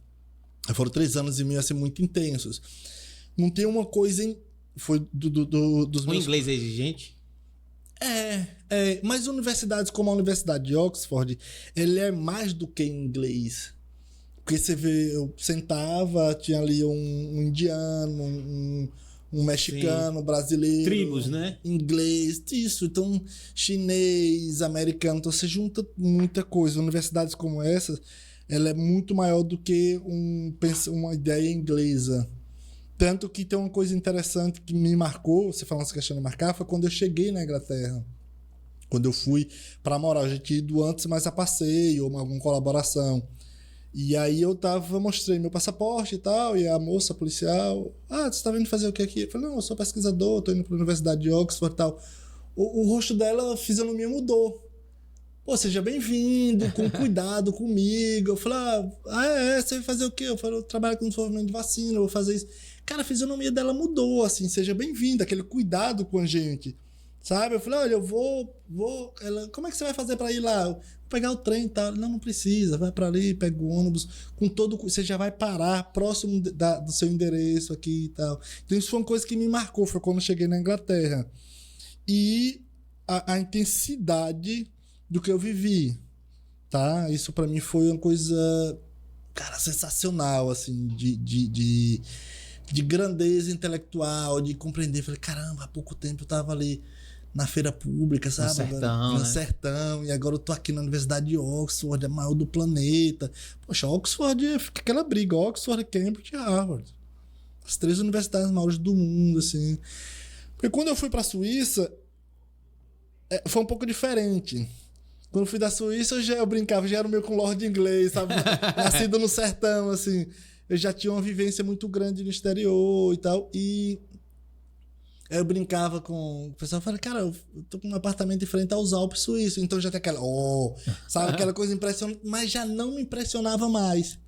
Foram 3 anos e meio, assim, muito intensos. Não tem uma coisa... Foi dos meus... O inglês é exigente? Mas universidades como a Universidade de Oxford, ele é mais do que inglês. Porque você vê, eu sentava, tinha ali um indiano, um mexicano, brasileiro. Tribos, né? Inglês, isso. Então, chinês, americano. Então, você junta muita coisa. Universidades como essa, ela é muito maior do que uma ideia inglesa. Tanto que tem uma coisa interessante que me marcou, você falando essa questão de marcar, foi quando eu cheguei na Inglaterra. Quando eu fui para morar. Eu já tinha ido antes, mas a passeio, ou alguma colaboração. E aí mostrei meu passaporte e tal, e a moça policial, você tá vindo fazer o que aqui? Eu falei, não, eu sou pesquisador, tô indo pra Universidade de Oxford e tal. O rosto dela, a fisionomia mudou. Pô, seja bem-vindo, com cuidado comigo. Eu falei, você vai fazer o quê? Eu falei, eu trabalho com desenvolvimento de vacina, eu vou fazer isso. Cara, a fisionomia dela mudou, assim, seja bem-vindo, aquele cuidado com a gente. Sabe? Eu falei, olha, eu vou... Ela, como é que você vai fazer pra ir lá? Vou pegar o trem e tal. Não precisa. Vai pra ali, pega o ônibus. Com todo... Você já vai parar próximo do seu endereço aqui e tal. Então isso foi uma coisa que me marcou. Foi quando eu cheguei na Inglaterra. E a intensidade do que eu vivi. Tá? Isso pra mim foi uma coisa... Cara, sensacional, assim, de grandeza intelectual, de compreender. Falei, caramba, há pouco tempo eu tava ali na feira pública, sabe? No sertão, e agora eu tô aqui na Universidade de Oxford, a maior do planeta. Poxa, Oxford, fica aquela briga, Oxford, Cambridge e Harvard. As 3 universidades maiores do mundo, assim. Porque quando eu fui pra Suíça, foi um pouco diferente. Quando eu fui da Suíça, eu brincava, já era meio com Lorde Inglês, sabe? Nascido no sertão, assim. Eu já tinha uma vivência muito grande no exterior e tal, e eu brincava com o pessoal, falei, cara, eu tô com um apartamento em frente aos Alpes suíços, então já tem aquela, sabe, aquela coisa impressionante, mas já não me impressionava mais.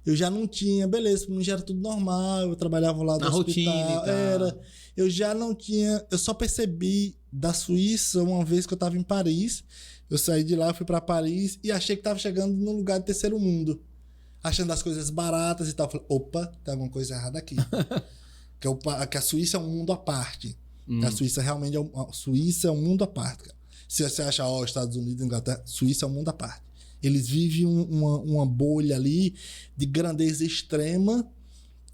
Eu já não tinha, beleza, pra mim já era tudo normal, eu trabalhava lá no hospital, rotina eu já não tinha, eu só percebi da Suíça uma vez que eu tava em Paris, eu saí de lá, fui pra Paris e achei que tava chegando num lugar de terceiro mundo. Achando as coisas baratas e tal. Falei, opa, tem alguma coisa errada aqui. que a Suíça é um mundo à parte. A Suíça realmente a Suíça é um mundo à parte, cara. Se você acha, Estados Unidos, Inglaterra, Suíça é um mundo à parte. Eles vivem uma bolha ali de grandeza extrema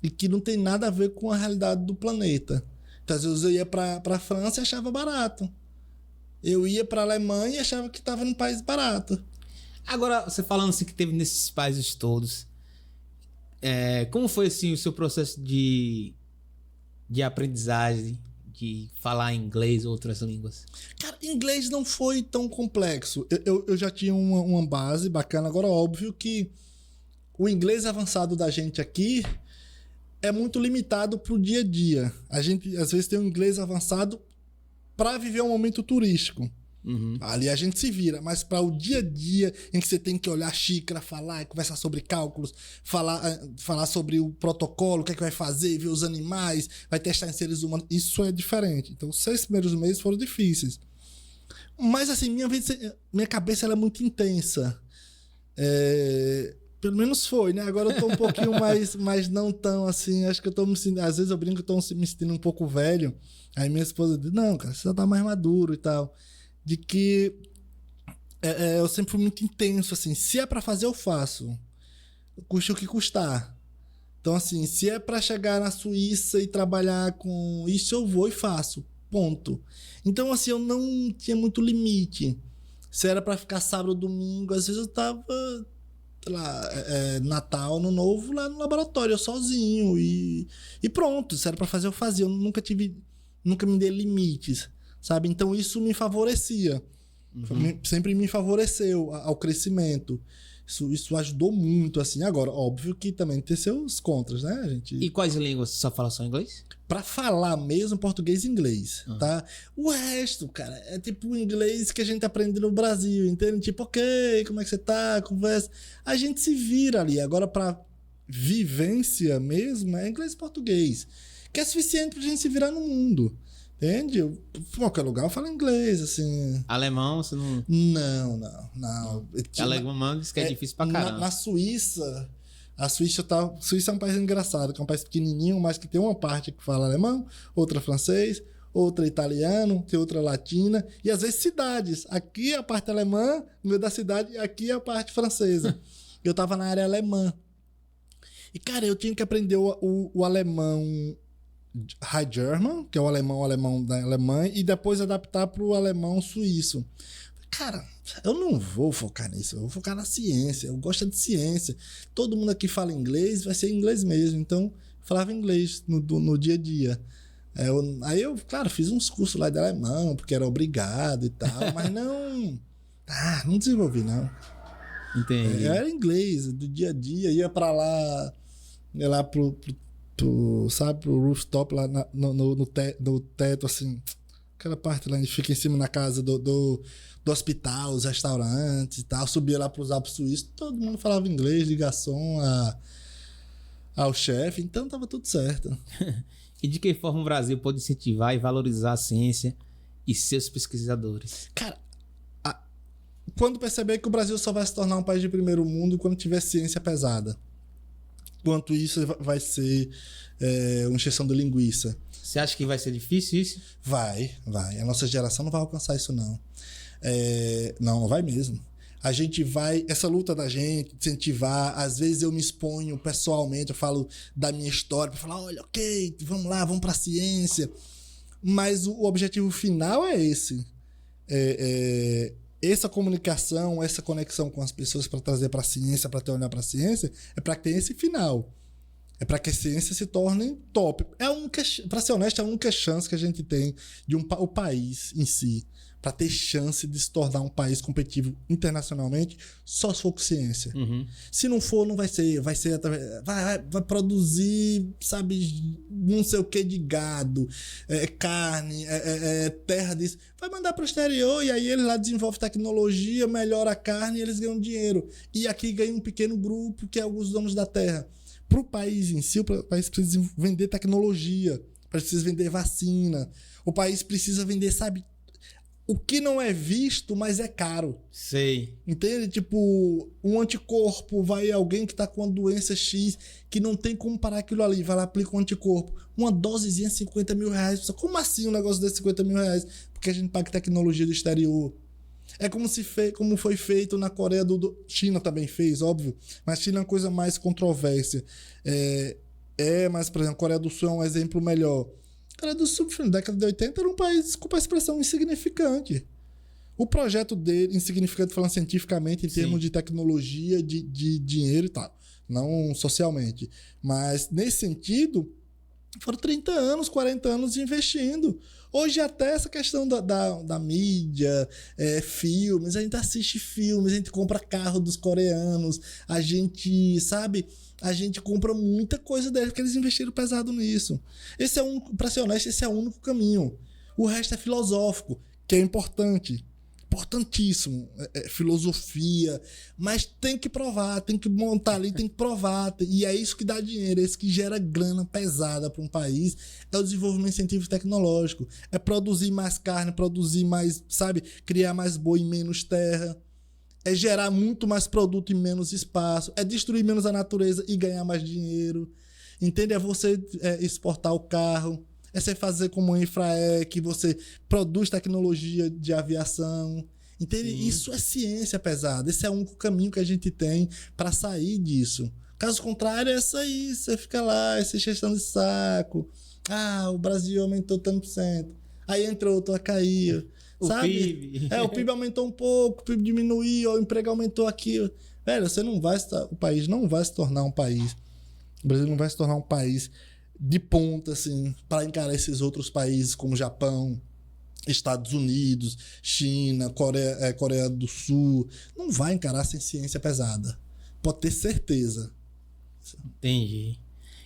e que não tem nada a ver com a realidade do planeta. Então, às vezes eu ia pra França e achava barato. Eu ia pra Alemanha e achava que estava num país barato. Agora, você falando assim que teve nesses países todos, como foi assim o seu processo de aprendizagem, de falar inglês ou outras línguas? Cara, inglês não foi tão complexo. Eu já tinha uma base bacana. Agora, óbvio que o inglês avançado da gente aqui é muito limitado pro dia a dia. A gente, às vezes, tem um inglês avançado para viver um momento turístico. Ali a gente se vira, mas para o dia a dia em que você tem que olhar a xícara, falar, conversar sobre cálculos, falar sobre o protocolo, o que é que vai fazer, ver os animais, vai testar em seres humanos, isso é diferente. Então, os 6 primeiros meses foram difíceis. Mas assim, minha cabeça ela é muito intensa. Pelo menos foi, né? Agora eu tô um pouquinho mais não tão assim, acho que eu tô me sentindo, às vezes eu brinco que eu tô me sentindo um pouco velho. Aí minha esposa diz, não, cara, você já tá mais maduro e tal. De que eu sempre fui muito intenso, assim, se é pra fazer, eu faço. Custe o que custar. Então, assim, se é pra chegar na Suíça e trabalhar com isso, eu vou e faço. Ponto. Então, assim, eu não tinha muito limite. Se era pra ficar sábado ou domingo, às vezes eu tava, sei lá, Natal, Ano Novo, lá no laboratório, eu sozinho. E pronto, se era pra fazer, eu fazia. Eu nunca me dei limites. Sabe? Então isso me favorecia. Sempre me favoreceu ao crescimento. Isso ajudou muito, assim. Agora, óbvio que também tem seus contras, né, gente? E quais línguas? Você só fala só inglês? Pra falar mesmo, português e inglês, tá? O resto, cara, é tipo o inglês que a gente aprende no Brasil, entende? Tipo, ok, como é que você tá? Conversa. A gente se vira ali. Agora, pra vivência mesmo, é inglês e português. Que é suficiente pra gente se virar no mundo. Entende? Em qualquer lugar eu falo inglês, assim. Alemão, você não... Não. Alemão diz que é difícil pra caramba. Na Suíça, Suíça é um país engraçado, que é um país pequenininho, mas que tem uma parte que fala alemão, outra francês, outra italiano, tem outra latina, e às vezes cidades. Aqui é a parte alemã, no meio da cidade, e aqui é a parte francesa. Eu tava na área alemã. E, cara, eu tinha que aprender o alemão High German, que é o alemão da Alemanha, e depois adaptar para o alemão suíço. Cara, eu não vou focar nisso, eu vou focar na ciência. Eu gosto de ciência. Todo mundo aqui fala inglês, vai ser inglês mesmo. Então, eu falava inglês no dia a dia. Aí eu, claro, fiz uns cursos lá de alemão, porque era obrigado e tal, mas não desenvolvi, não. Entendi. Era inglês, do dia a dia, ia pra lá, ia lá pro rooftop, lá no teto, assim, aquela parte lá onde fica em cima na casa do hospital, os restaurantes e tal, subia lá pros Alpes Suíços, todo mundo falava inglês, ligação ao chefe, então tava tudo certo. E de que forma o Brasil pode incentivar e valorizar a ciência e seus pesquisadores? Cara, quando perceber que o Brasil só vai se tornar um país de primeiro mundo quando tiver ciência pesada. Quanto isso vai ser uma encheção de linguiça. Você acha que vai ser difícil isso? Vai. A nossa geração não vai alcançar isso, não. Não vai mesmo. A gente vai... Essa luta da gente, incentivar... Às vezes eu me exponho pessoalmente, eu falo da minha história, para falar, olha, ok, vamos lá, vamos para a ciência. Mas o objetivo final é esse. Essa comunicação, essa conexão com as pessoas para trazer para a ciência, para ter olhar para a ciência, é para que tenha esse final. É para que a ciência se torne top. Para ser honesto, é a única chance que a gente tem de o país em si, para ter chance de se tornar um país competitivo internacionalmente, só se for com ciência. Uhum. Se não for, não vai ser. Vai produzir, sabe, não sei o que de gado, carne, terra disso. Vai mandar para o exterior e aí eles lá desenvolvem tecnologia, melhora a carne e eles ganham dinheiro. E aqui ganha um pequeno grupo que é os donos da terra. Para o país em si, o país precisa vender tecnologia, precisa vender vacina. O país precisa vender, sabe, o que não é visto, mas é caro. Sei. Entende? Tipo, um anticorpo, vai alguém que tá com uma doença X, que não tem como parar aquilo ali, vai lá, aplica um anticorpo. Uma dosezinha, 50 mil reais. Como assim um negócio desse 50 mil reais? Porque a gente paga tecnologia do exterior. É como foi feito na Coreia do... China também fez, óbvio. Mas China é uma coisa mais controvérsia. Mas, por exemplo, a Coreia do Sul é um exemplo melhor. A Coreia do Sul, na década de 80, era um país, desculpa a expressão, insignificante. O projeto dele, insignificante falando cientificamente, em termos de tecnologia, de dinheiro e tal. Não socialmente. Mas, nesse sentido, foram 30 anos, 40 anos investindo. Hoje até essa questão da mídia, filmes, a gente assiste filmes, a gente compra carro dos coreanos, a gente, sabe, a gente compra muita coisa deles, porque eles investiram pesado nisso. Para ser honesto, esse é o único caminho. O resto é filosófico, que é importante. Importantíssimo, filosofia, mas tem que provar, tem que montar ali, tem que provar, e é isso que dá dinheiro, é isso que gera grana pesada para um país, é o desenvolvimento científico e tecnológico, é produzir mais carne, produzir mais, sabe, criar mais boi em menos terra, é gerar muito mais produto em menos espaço, é destruir menos a natureza e ganhar mais dinheiro, entende? É você exportar o carro, é você fazer como a Infraé, que você produz tecnologia de aviação. Entende? Sim. Isso é ciência pesada. Esse é o único caminho que a gente tem para sair disso. Caso contrário, é isso aí. Você fica lá, essa encheção de saco. O Brasil aumentou tanto por cento. Aí entrou outro, caiu. Sabe? PIB. O PIB aumentou um pouco, o PIB diminuiu, o emprego aumentou aqui. Velho, o país não vai se tornar um país. O Brasil não vai se tornar um país de ponta, assim, para encarar esses outros países como Japão, Estados Unidos, China, Coreia do Sul. Não vai encarar sem ciência pesada. Pode ter certeza. Entendi.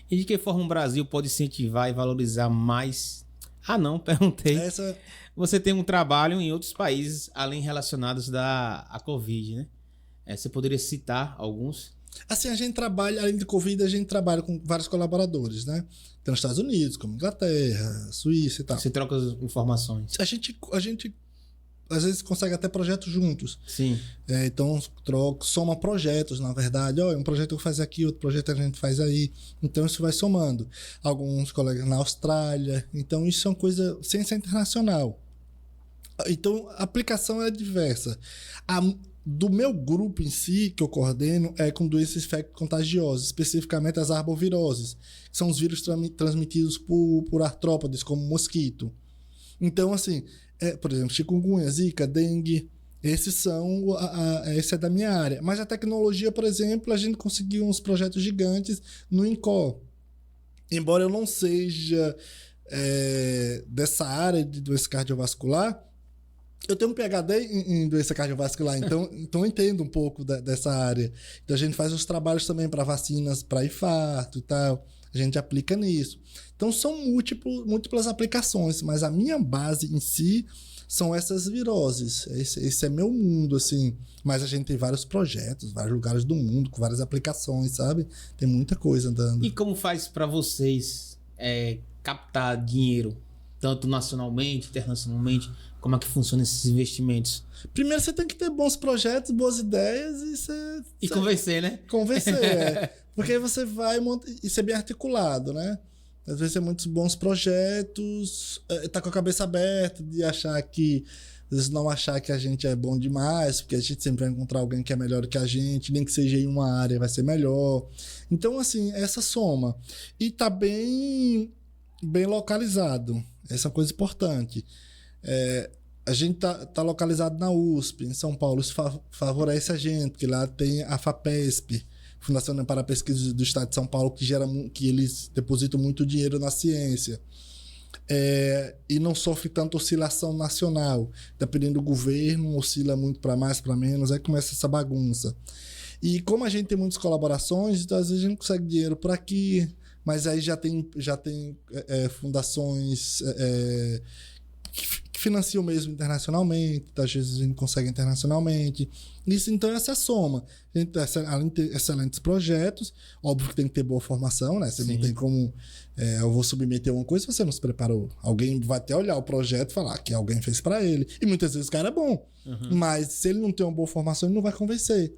E de que forma o Brasil pode incentivar e valorizar mais... não, perguntei. Você tem um trabalho em outros países, além relacionados à Covid, né? Você poderia citar alguns? Assim, a gente trabalha, além de Covid, a gente trabalha com vários colaboradores, né? Tem nos Estados Unidos, como Inglaterra, Suíça e tal. Você troca as informações. A gente às vezes consegue até projetos juntos. Sim. Então, soma projetos, na verdade. Um projeto eu vou fazer aqui, outro projeto a gente faz aí. Então, isso vai somando. Alguns colegas na Austrália. Então, isso é uma coisa... Ciência internacional. Então, a aplicação é diversa. do meu grupo em si, que eu coordeno, é com doenças infecto-contagiosas, especificamente as arboviroses, que são os vírus transmitidos por artrópodes, como mosquito. Então, assim, por exemplo, chikungunya, zika, dengue, esse é da minha área. Mas a tecnologia, por exemplo, a gente conseguiu uns projetos gigantes no INCO. Embora eu não seja dessa área de doença cardiovascular, eu tenho um PhD em doença cardiovascular, então eu entendo um pouco dessa área. Então a gente faz os trabalhos também para vacinas para infarto e tal. A gente aplica nisso. Então são múltiplas aplicações, mas a minha base em si são essas viroses. Esse é meu mundo, assim. Mas a gente tem vários projetos, vários lugares do mundo, com várias aplicações, sabe? Tem muita coisa andando. E como faz para vocês captar dinheiro, tanto nacionalmente, internacionalmente? Como é que funcionam esses investimentos? Primeiro você tem que ter bons projetos, boas ideias e convencer, né? Convencer, Porque aí você vai e ser bem articulado, né? Às vezes tem muitos bons projetos, tá com a cabeça aberta de achar que... Às vezes não achar que a gente é bom demais, porque a gente sempre vai encontrar alguém que é melhor que a gente, nem que seja em uma área vai ser melhor. Então, assim, essa soma. E tá bem localizado. Essa é uma coisa importante. A gente tá localizado na USP, em São Paulo. Isso favorece a gente, que lá tem a FAPESP, Fundação para a Pesquisa do Estado de São Paulo, que eles depositam muito dinheiro na ciência. E não sofre tanta oscilação nacional. Dependendo do governo, oscila muito para mais, para menos, aí começa essa bagunça. E como a gente tem muitas colaborações, então às vezes a gente consegue dinheiro por aqui, mas aí já tem fundações que financiam mesmo internacionalmente, então às vezes a gente consegue internacionalmente. Isso, então, essa é a soma. Além de ter excelentes projetos, óbvio que tem que ter boa formação, né? Você Sim. não tem como... eu vou submeter uma coisa se você não se preparou. Alguém vai até olhar o projeto e falar que alguém fez para ele. E muitas vezes o cara é bom. Uhum. Mas se ele não tem uma boa formação, ele não vai convencer.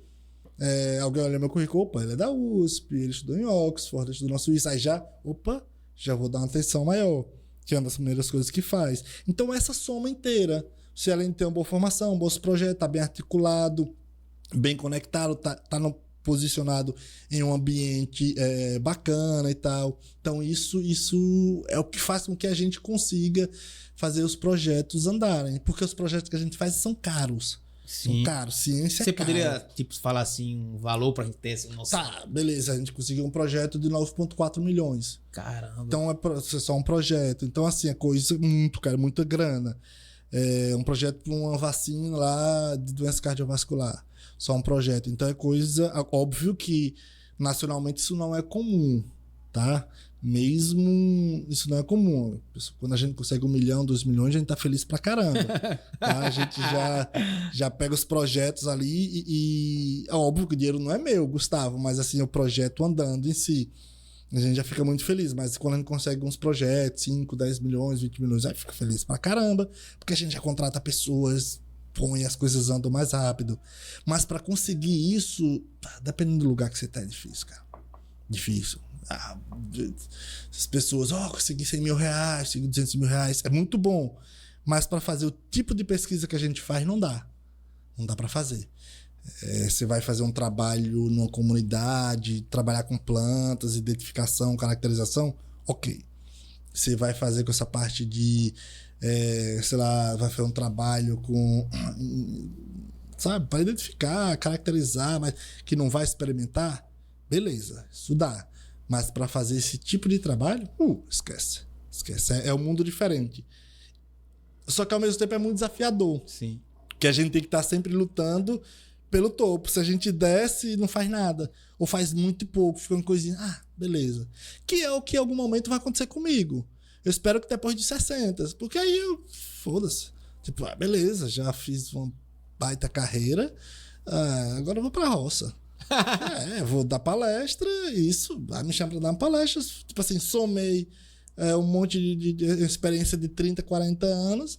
Alguém olha meu currículo, opa, ele é da USP, ele estudou em Oxford, ele estudou na Suíça. Aí já vou dar uma atenção maior, que é uma das primeiras coisas que faz. Então, essa soma inteira, se além de ter uma boa formação, bons projetos, tá bem articulado, bem conectado, tá posicionado em um ambiente bacana e tal. Então, isso é o que faz com que a gente consiga fazer os projetos andarem. Porque os projetos que a gente faz são caros. Sim. São caros. Ciência Você é cara. poderia, falar assim, um valor pra gente ter essa noção? Tá, beleza. A gente conseguiu um projeto de 9,4 milhões. Caramba. Então, é só um projeto. Então, assim, é coisa muito, cara, muita grana. Um projeto para uma vacina lá de doença cardiovascular. Só um projeto. Então, é coisa... Óbvio que, nacionalmente, isso não é comum, tá? Mesmo isso não é comum. Quando a gente consegue 1 milhão, 2 milhões, a gente tá feliz pra caramba. Tá? A gente já pega os projetos ali e é óbvio que o dinheiro não é meu, Gustavo, mas assim, o projeto andando em si. A gente já fica muito feliz, mas quando a gente consegue uns projetos, 5, 10 milhões, 20 milhões, aí fica feliz pra caramba, porque a gente já contrata pessoas, põe as coisas andam mais rápido. Mas pra conseguir isso, dependendo do lugar que você tá, é difícil, cara. Difícil. As pessoas, consegui 100 mil reais, consegui 200 mil reais, é muito bom, mas para fazer o tipo de pesquisa que a gente faz não dá para fazer. Você vai fazer um trabalho numa comunidade, trabalhar com plantas, identificação, caracterização, ok. Você vai fazer com essa parte de sei lá, vai fazer um trabalho com, sabe, para identificar, caracterizar, mas que não vai experimentar, beleza, isso dá. Mas para fazer esse tipo de trabalho, esquece. É um mundo diferente. Só que ao mesmo tempo é muito desafiador. Sim. Porque a gente tem que estar sempre lutando pelo topo. Se a gente desce, não faz nada. Ou faz muito pouco, fica uma coisinha, beleza. Que é o que em algum momento vai acontecer comigo. Eu espero que depois de 60. Porque aí foda-se. Tipo, beleza, já fiz uma baita carreira. Agora eu vou pra roça. Vou dar palestra, isso, me chama pra dar uma palestra, tipo assim, somei um monte de experiência de 30, 40 anos.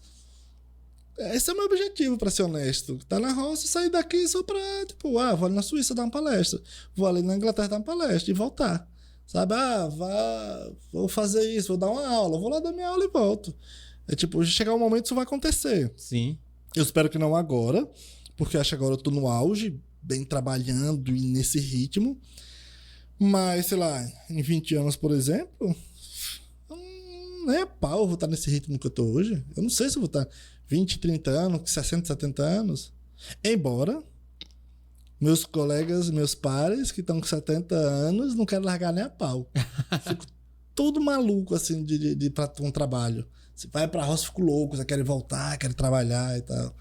Esse é o meu objetivo, pra ser honesto. Tá na roça, sair daqui só pra, vou ali na Suíça dar uma palestra, vou ali na Inglaterra dar uma palestra e voltar. Sabe, vou fazer isso, vou dar uma aula, vou lá dar minha aula e volto. Chegar um momento isso vai acontecer. Sim. Eu espero que não agora, porque eu acho que agora eu tô no auge, bem trabalhando e nesse ritmo. Mas, sei lá, em 20 anos, por exemplo, nem a pau eu vou estar nesse ritmo que eu tô hoje. Eu não sei se eu vou estar 20, 30 anos, 60, 70 anos. Embora meus colegas, meus pares, que estão com 70 anos, não querem largar nem a pau. Fico todo maluco, assim, de pra um trabalho. Se vai pra roça, fico louco, já querem voltar, querem trabalhar e tal.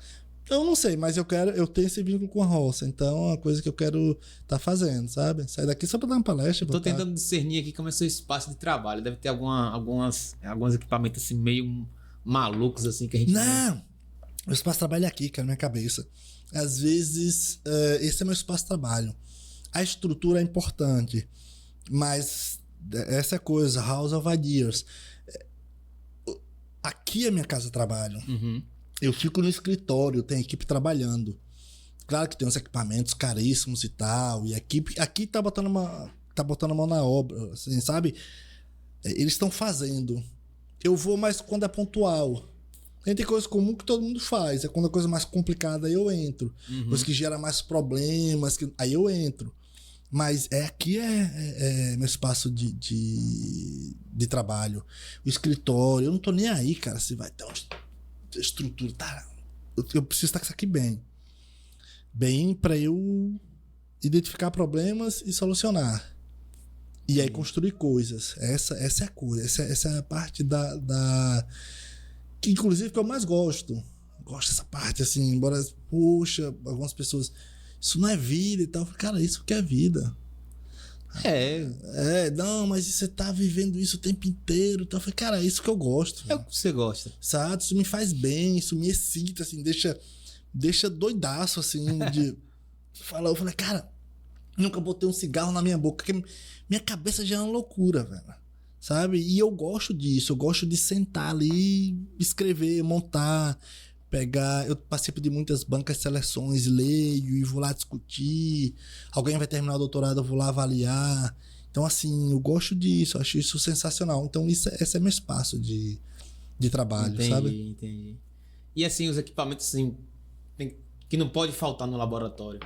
Eu não sei, mas eu tenho esse vínculo com a roça. Então é uma coisa que eu quero tá fazendo, sabe? Sair daqui só pra dar uma palestra. Tô tentando discernir aqui como é o seu espaço de trabalho. Deve ter alguns equipamentos assim meio malucos assim que a gente... Não! Meu espaço de trabalho é aqui, cara, na minha cabeça. Às vezes, esse é meu espaço de trabalho. A estrutura é importante, mas essa é a coisa, house of ideas. Aqui é minha casa de trabalho. Uhum. Eu fico no escritório, tem equipe trabalhando. Claro que tem uns equipamentos caríssimos e tal, e a equipe aqui tá botando a mão na obra, assim, sabe? Eles estão fazendo. Eu vou mais quando é pontual. Tem coisa comum que todo mundo faz. É quando a coisa mais complicada, aí eu entro. Uhum. Coisa que gera mais problemas, aí eu entro. Mas aqui é meu espaço de trabalho. O escritório, eu não tô nem aí, cara, se vai ter uma estrutura. Tá, eu preciso estar com isso aqui bem. Bem pra eu identificar problemas e solucionar. E aí construir coisas. Essa é a coisa. Essa é a parte da que inclusive que eu mais gosto. Gosto dessa parte, assim, embora, poxa, algumas pessoas, isso não é vida e tal. Cara, isso que é vida. Não, mas você tá vivendo isso o tempo inteiro. Então eu falei, cara, é isso que eu gosto. É o que você gosta. Sabe? Isso me faz bem, isso me excita, assim, deixa doidaço, assim, de falar. Eu falei, cara, nunca botei um cigarro na minha boca, porque minha cabeça já é uma loucura, velho. Sabe? E eu gosto disso, eu gosto de sentar ali, escrever, montar, pegar. Eu participo de muitas bancas de seleções, leio e vou lá discutir. Alguém vai terminar o doutorado, eu vou lá avaliar. Então, assim, eu gosto disso, acho isso sensacional. Então, esse é meu espaço de trabalho, sabe? Entendi. E assim, os equipamentos assim, que não pode faltar no laboratório?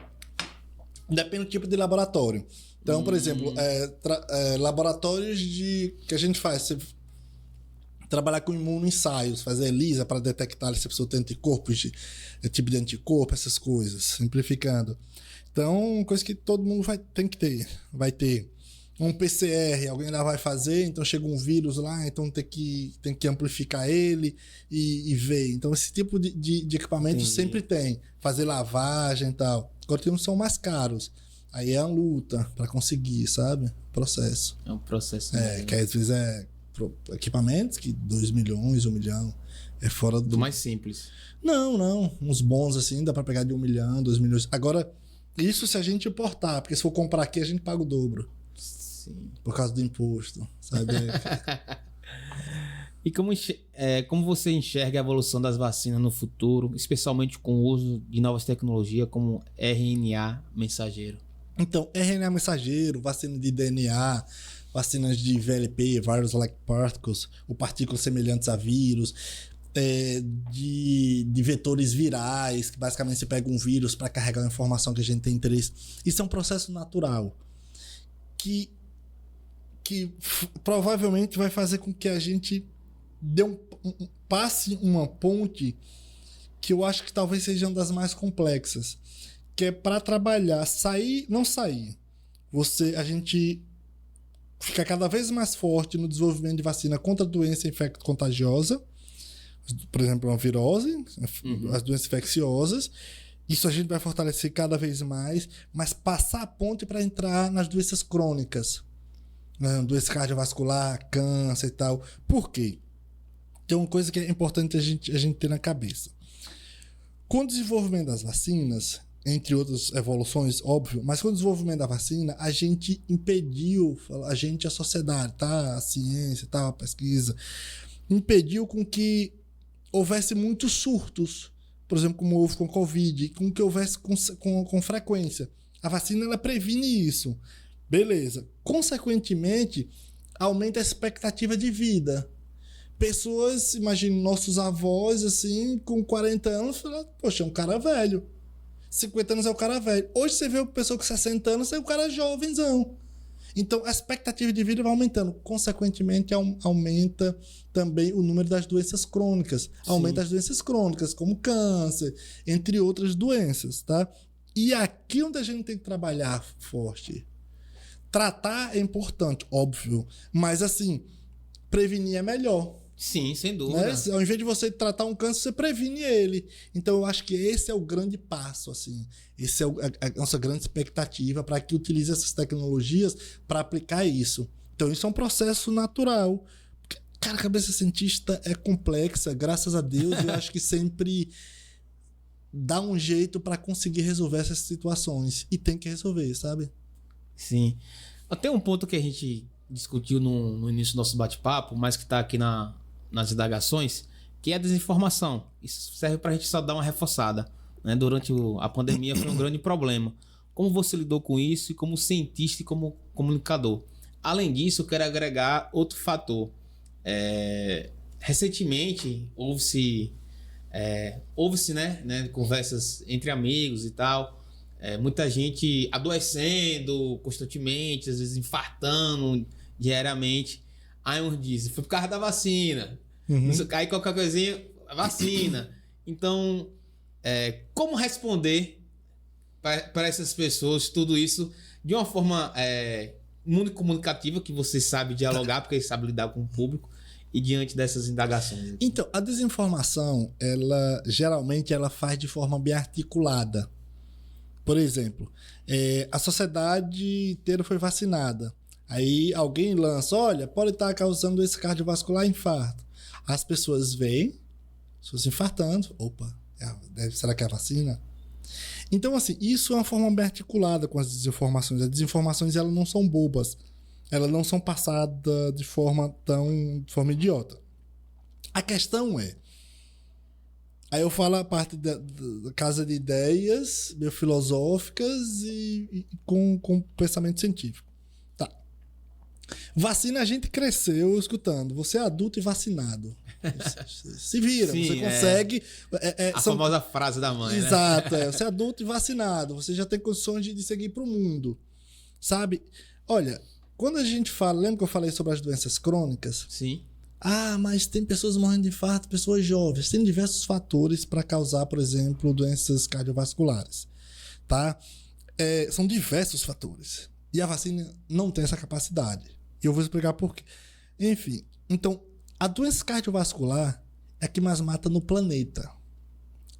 Depende do tipo de laboratório. Então, por exemplo, laboratórios que a gente faz, você trabalhar com imunoensaios, fazer ELISA para detectar se a pessoa tem anticorpos, tipo de anticorpo, essas coisas, simplificando. Então, coisa que todo mundo vai ter. Um PCR, alguém lá vai fazer, então chega um vírus lá, então tem que amplificar ele e ver. Então, esse tipo de equipamento sempre tem. Fazer lavagem e tal. Agora tem uns que são mais caros. Aí é uma luta pra conseguir, sabe? Processo. É um processo. Que às vezes equipamentos que 2 milhões, 1 milhão. É fora do mais simples. Não. Uns bons assim, dá pra pegar de 1 milhão, 2 milhões. Agora, isso se a gente importar, porque se for comprar aqui, a gente paga o dobro. Sim. Por causa do imposto, sabe? E como você enxerga a evolução das vacinas no futuro, especialmente com o uso de novas tecnologias como RNA mensageiro? Então, RNA mensageiro, vacina de DNA, vacinas de VLP, Virus-like Particles, ou partículas semelhantes a vírus, de vetores virais, que basicamente você pega um vírus para carregar uma informação que a gente tem interesse. Isso é um processo natural que provavelmente vai fazer com que a gente passe uma ponte que eu acho que talvez seja uma das mais complexas, que é para trabalhar, não sair. A gente fica cada vez mais forte no desenvolvimento de vacina contra a doença infecto-contagiosa, por exemplo, uma virose, as doenças infecciosas. Isso a gente vai fortalecer cada vez mais, mas passar a ponte para entrar nas doenças crônicas, né? Doença cardiovascular, câncer e tal. Por quê? Tem uma coisa que é importante a gente ter na cabeça. Com o desenvolvimento das vacinas, entre outras evoluções, óbvio, mas com o desenvolvimento da vacina, a gente impediu, a sociedade, tá? A ciência, tá? A pesquisa, impediu com que houvesse muitos surtos, por exemplo, como houve com a Covid, com que houvesse com frequência. A vacina, ela previne isso. Beleza. Consequentemente, aumenta a expectativa de vida. Pessoas, imagine nossos avós, assim, com 40 anos, falam, poxa, é um cara velho. 50 anos é o cara velho. Hoje você vê uma pessoa com 60 anos, é o cara jovenzão. Então, a expectativa de vida vai aumentando. Consequentemente, aumenta também o número das doenças crônicas. Sim. Aumenta as doenças crônicas, como câncer, entre outras doenças, tá? E aqui onde a gente tem que trabalhar forte. Tratar é importante, óbvio. Mas, assim, prevenir é melhor. Sim, sem dúvida. Né? Ao invés de você tratar um câncer, você previne ele. Então, eu acho que esse é o grande passo, assim. Esse é a nossa grande expectativa para que utilize essas tecnologias para aplicar isso. Então, isso é um processo natural. Porque, cara, a cabeça cientista é complexa, graças a Deus. Eu acho que sempre dá um jeito para conseguir resolver essas situações. E tem que resolver, sabe? Sim. Tem um ponto que a gente discutiu no início do nosso bate-papo, mas que está aqui nas indagações, que é a desinformação. Isso serve para a gente só dar uma reforçada. Né? Durante a pandemia foi um grande problema. Como você lidou com isso e como cientista e como comunicador? Além disso, eu quero agregar outro fator. Recentemente, houve-se né, conversas entre amigos e tal, muita gente adoecendo constantemente, às vezes infartando diariamente. Aí uns dizem, foi por causa da vacina. Uhum. Aí qualquer coisinha, vacina. Então, como responder para essas pessoas tudo isso de uma forma muito comunicativa, que você sabe dialogar, porque sabe lidar com o público, e diante dessas indagações? Então, a desinformação, geralmente ela faz de forma bem articulada. Por exemplo, a sociedade inteira foi vacinada. Aí alguém lança, olha, pode estar causando esse cardiovascular, infarto. As pessoas veem, as pessoas infartando. Opa, será que é a vacina? Então, assim, isso é uma forma bem articulada com as desinformações. As desinformações, elas não são bobas. Elas não são passadas de forma idiota. A questão é... Aí eu falo a parte da casa de ideias, meio filosóficas e com pensamento científico. Tá. Vacina, a gente cresceu escutando. Você é adulto e vacinado. Se vira, sim, você consegue... a famosa frase da mãe, exato, né? Você é adulto e vacinado. Você já tem condições de seguir para o mundo. Sabe? Olha, quando a gente fala... Lembra que eu falei sobre as doenças crônicas? Sim. Ah, mas tem pessoas morrendo de infarto, pessoas jovens. Tem diversos fatores para causar, por exemplo, doenças cardiovasculares. Tá? São diversos fatores. E a vacina não tem essa capacidade. E eu vou explicar por quê. Enfim, então, a doença cardiovascular é a que mais mata no planeta.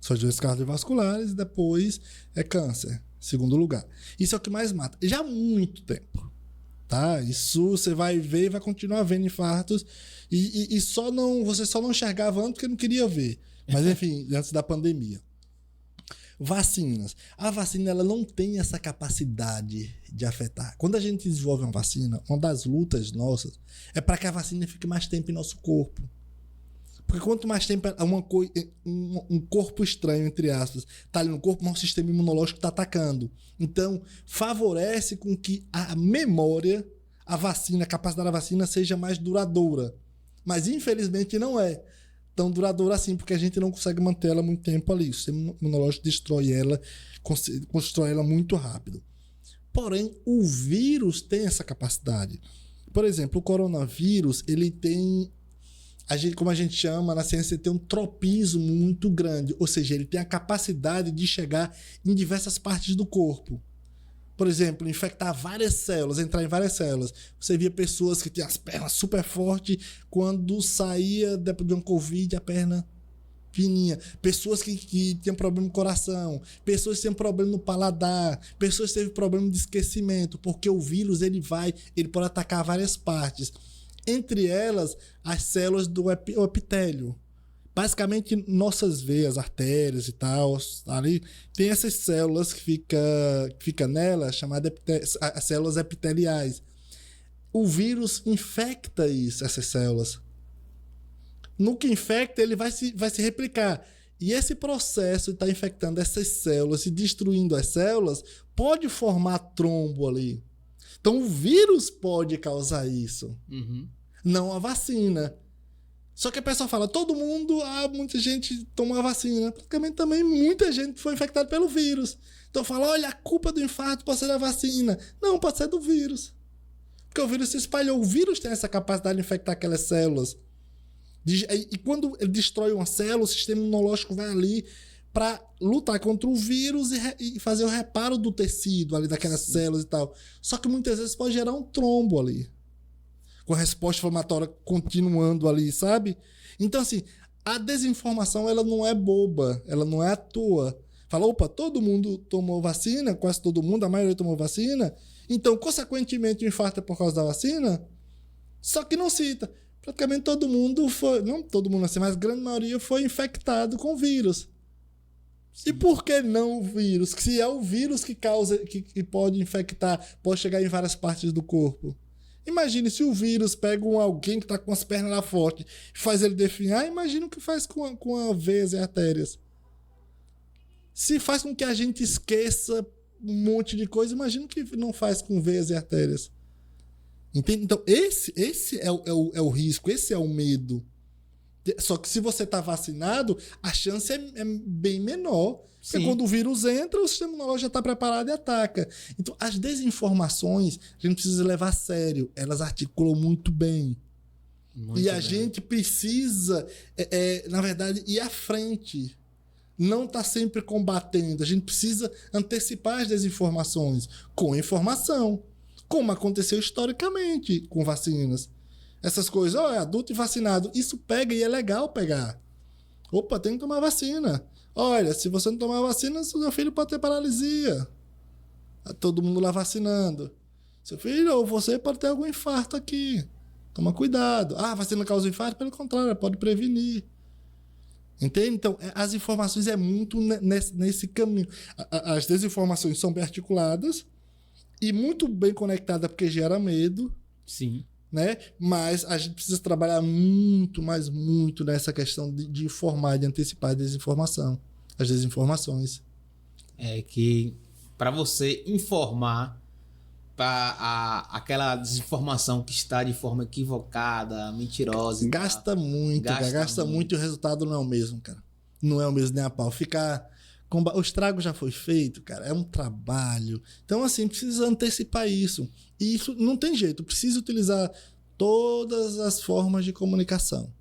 São as doenças cardiovasculares e depois é câncer, segundo lugar. Isso é o que mais mata. Já há muito tempo. Tá? Isso você vai ver e vai continuar vendo infartos e você só não enxergava antes porque não queria ver. Mas enfim, antes da pandemia. Vacinas. A vacina, ela não tem essa capacidade de afetar. Quando a gente desenvolve uma vacina, uma das lutas nossas é para que a vacina fique mais tempo em nosso corpo. Porque quanto mais tempo um corpo estranho, entre aspas, está ali no corpo, mais o sistema imunológico está atacando. Então, favorece com que a memória, a capacidade da vacina seja mais duradoura. Mas, infelizmente, não é tão duradoura assim, porque a gente não consegue manter ela muito tempo ali. O sistema imunológico destrói ela, constrói ela muito rápido. Porém, o vírus tem essa capacidade. Por exemplo, o coronavírus, ele tem... como a gente chama na ciência, ele tem um tropismo muito grande. Ou seja, ele tem a capacidade de chegar em diversas partes do corpo. Por exemplo, infectar várias células, entrar em várias células. Você via pessoas que tinham as pernas super fortes, quando saía depois de um Covid, a perna fininha. Pessoas que tinham problema no coração. Pessoas que tinham problema no paladar. Pessoas que teve problema de esquecimento. Porque o vírus, ele pode atacar várias partes. Entre elas, as células do epitélio. Basicamente, nossas veias, artérias e tal, ali, tem essas células que fica nela, chamadas as células epiteliais. O vírus infecta essas células. No que infecta, ele vai se replicar. E esse processo de estar infectando essas células e destruindo as células pode formar trombo ali. Então, o vírus pode causar isso. Uhum. Não a vacina. Só que a pessoa fala, todo mundo, muita gente tomou a vacina. Praticamente também muita gente foi infectada pelo vírus. Então fala, olha, a culpa do infarto pode ser da vacina. Não, pode ser do vírus. Porque o vírus se espalhou. O vírus tem essa capacidade de infectar aquelas células. E quando ele destrói uma célula, o sistema imunológico vai ali para lutar contra o vírus e fazer o reparo do tecido ali daquelas células e tal. Só que muitas vezes pode gerar um trombo ali. Com a resposta inflamatória continuando ali, sabe? Então, assim, a desinformação, ela não é boba, ela não é à toa. Fala, opa, todo mundo tomou vacina, quase todo mundo, a maioria tomou vacina, então, consequentemente, o infarto é por causa da vacina? Só que não cita. Praticamente todo mundo foi, não todo mundo assim, mas a grande maioria foi infectado com o vírus. Sim. E por que não o vírus? Se é o vírus que causa, que pode infectar, pode chegar em várias partes do corpo. Imagine se o vírus pega alguém que está com as pernas lá fortes e faz ele definhar, imagina o que faz com a veias e artérias. Se faz com que a gente esqueça um monte de coisa, imagina o que não faz com veias e artérias. Entende? Então, esse é o risco, esse é o medo. Só que se você está vacinado, a chance é bem menor. Porque quando o vírus entra, o sistema imunológico já está preparado e ataca. Então, as desinformações, a gente precisa levar a sério. Elas articulam muito bem. Muito a gente precisa, na verdade, ir à frente. Não está sempre combatendo. A gente precisa antecipar as desinformações com informação. Como aconteceu historicamente com vacinas. Essas coisas, é adulto e vacinado. Isso pega e é legal pegar. Opa, tem que tomar vacina. Olha, se você não tomar vacina, seu filho pode ter paralisia. Todo mundo lá vacinando. Seu filho ou você pode ter algum infarto aqui. Toma cuidado. A vacina causa infarto? Pelo contrário, pode prevenir. Entende? Então, as informações é muito nesse caminho. As desinformações são bem articuladas e muito bem conectadas porque gera medo. Sim. Né? Mas a gente precisa trabalhar muito, mas muito nessa questão de informar, de antecipar as desinformações. É que para você informar para aquela desinformação que está de forma equivocada, mentirosa. Gasta muito e o resultado não é o mesmo, cara. Não é o mesmo nem a pau. O estrago já foi feito, cara. É um trabalho. Então, assim, precisa antecipar isso. E isso não tem jeito. Precisa utilizar todas as formas de comunicação.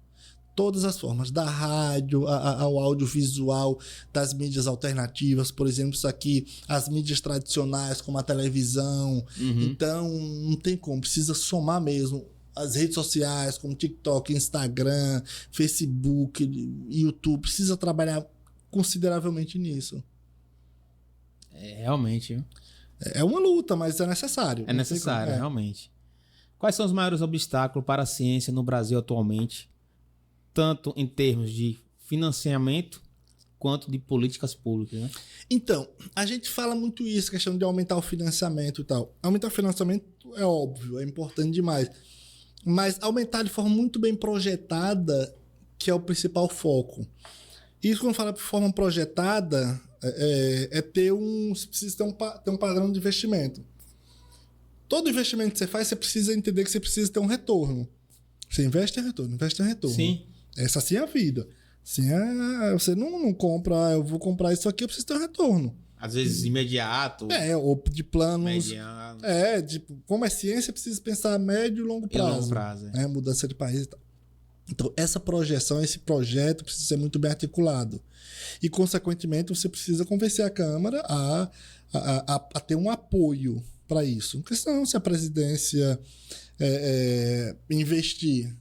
Todas as formas. Da rádio, ao audiovisual, das mídias alternativas. Por exemplo, isso aqui, as mídias tradicionais, como a televisão. Uhum. Então, não tem como. Precisa somar mesmo. As redes sociais, como TikTok, Instagram, Facebook, YouTube. Precisa trabalhar consideravelmente nisso. Realmente. É uma luta, mas é necessário. É necessário, realmente. Quais são os maiores obstáculos para a ciência no Brasil atualmente, tanto em termos de financiamento quanto de políticas públicas, né? Então, a gente fala muito isso, questão de aumentar o financiamento e tal. Aumentar o financiamento é óbvio, é importante demais. Mas aumentar de forma muito bem projetada, que é o principal foco. Isso, quando fala de forma projetada, precisa ter um padrão de investimento. Todo investimento que você faz, você precisa entender que você precisa ter um retorno. Você investe em retorno, investe em retorno. Sim. Essa sim é a vida. Assim, você não compra, eu vou comprar isso aqui, eu preciso ter um retorno. Às vezes imediato. Ou de planos. Mediano. Como é ciência, precisa pensar a médio e longo prazo. Longo prazo. Mudança de país e tal. Então, essa projeção, esse projeto precisa ser muito bem articulado. E, consequentemente, você precisa convencer a Câmara a ter um apoio para isso. Porque senão, se a presidência investir,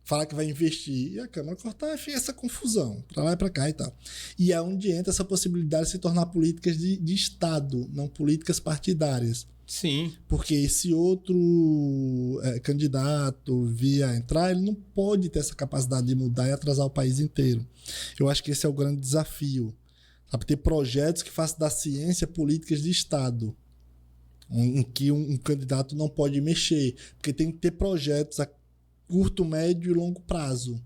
falar que vai investir, e a Câmara cortar, fica essa confusão, para lá e para cá e tal. E é onde entra essa possibilidade de se tornar políticas de Estado, não políticas partidárias. Sim. Porque esse outro candidato via entrar, ele não pode ter essa capacidade de mudar e atrasar o país inteiro. Eu acho que esse é o grande desafio. Sabe? Ter projetos que façam da ciência políticas de Estado, em que um candidato não pode mexer. Porque tem que ter projetos a curto, médio e longo prazo.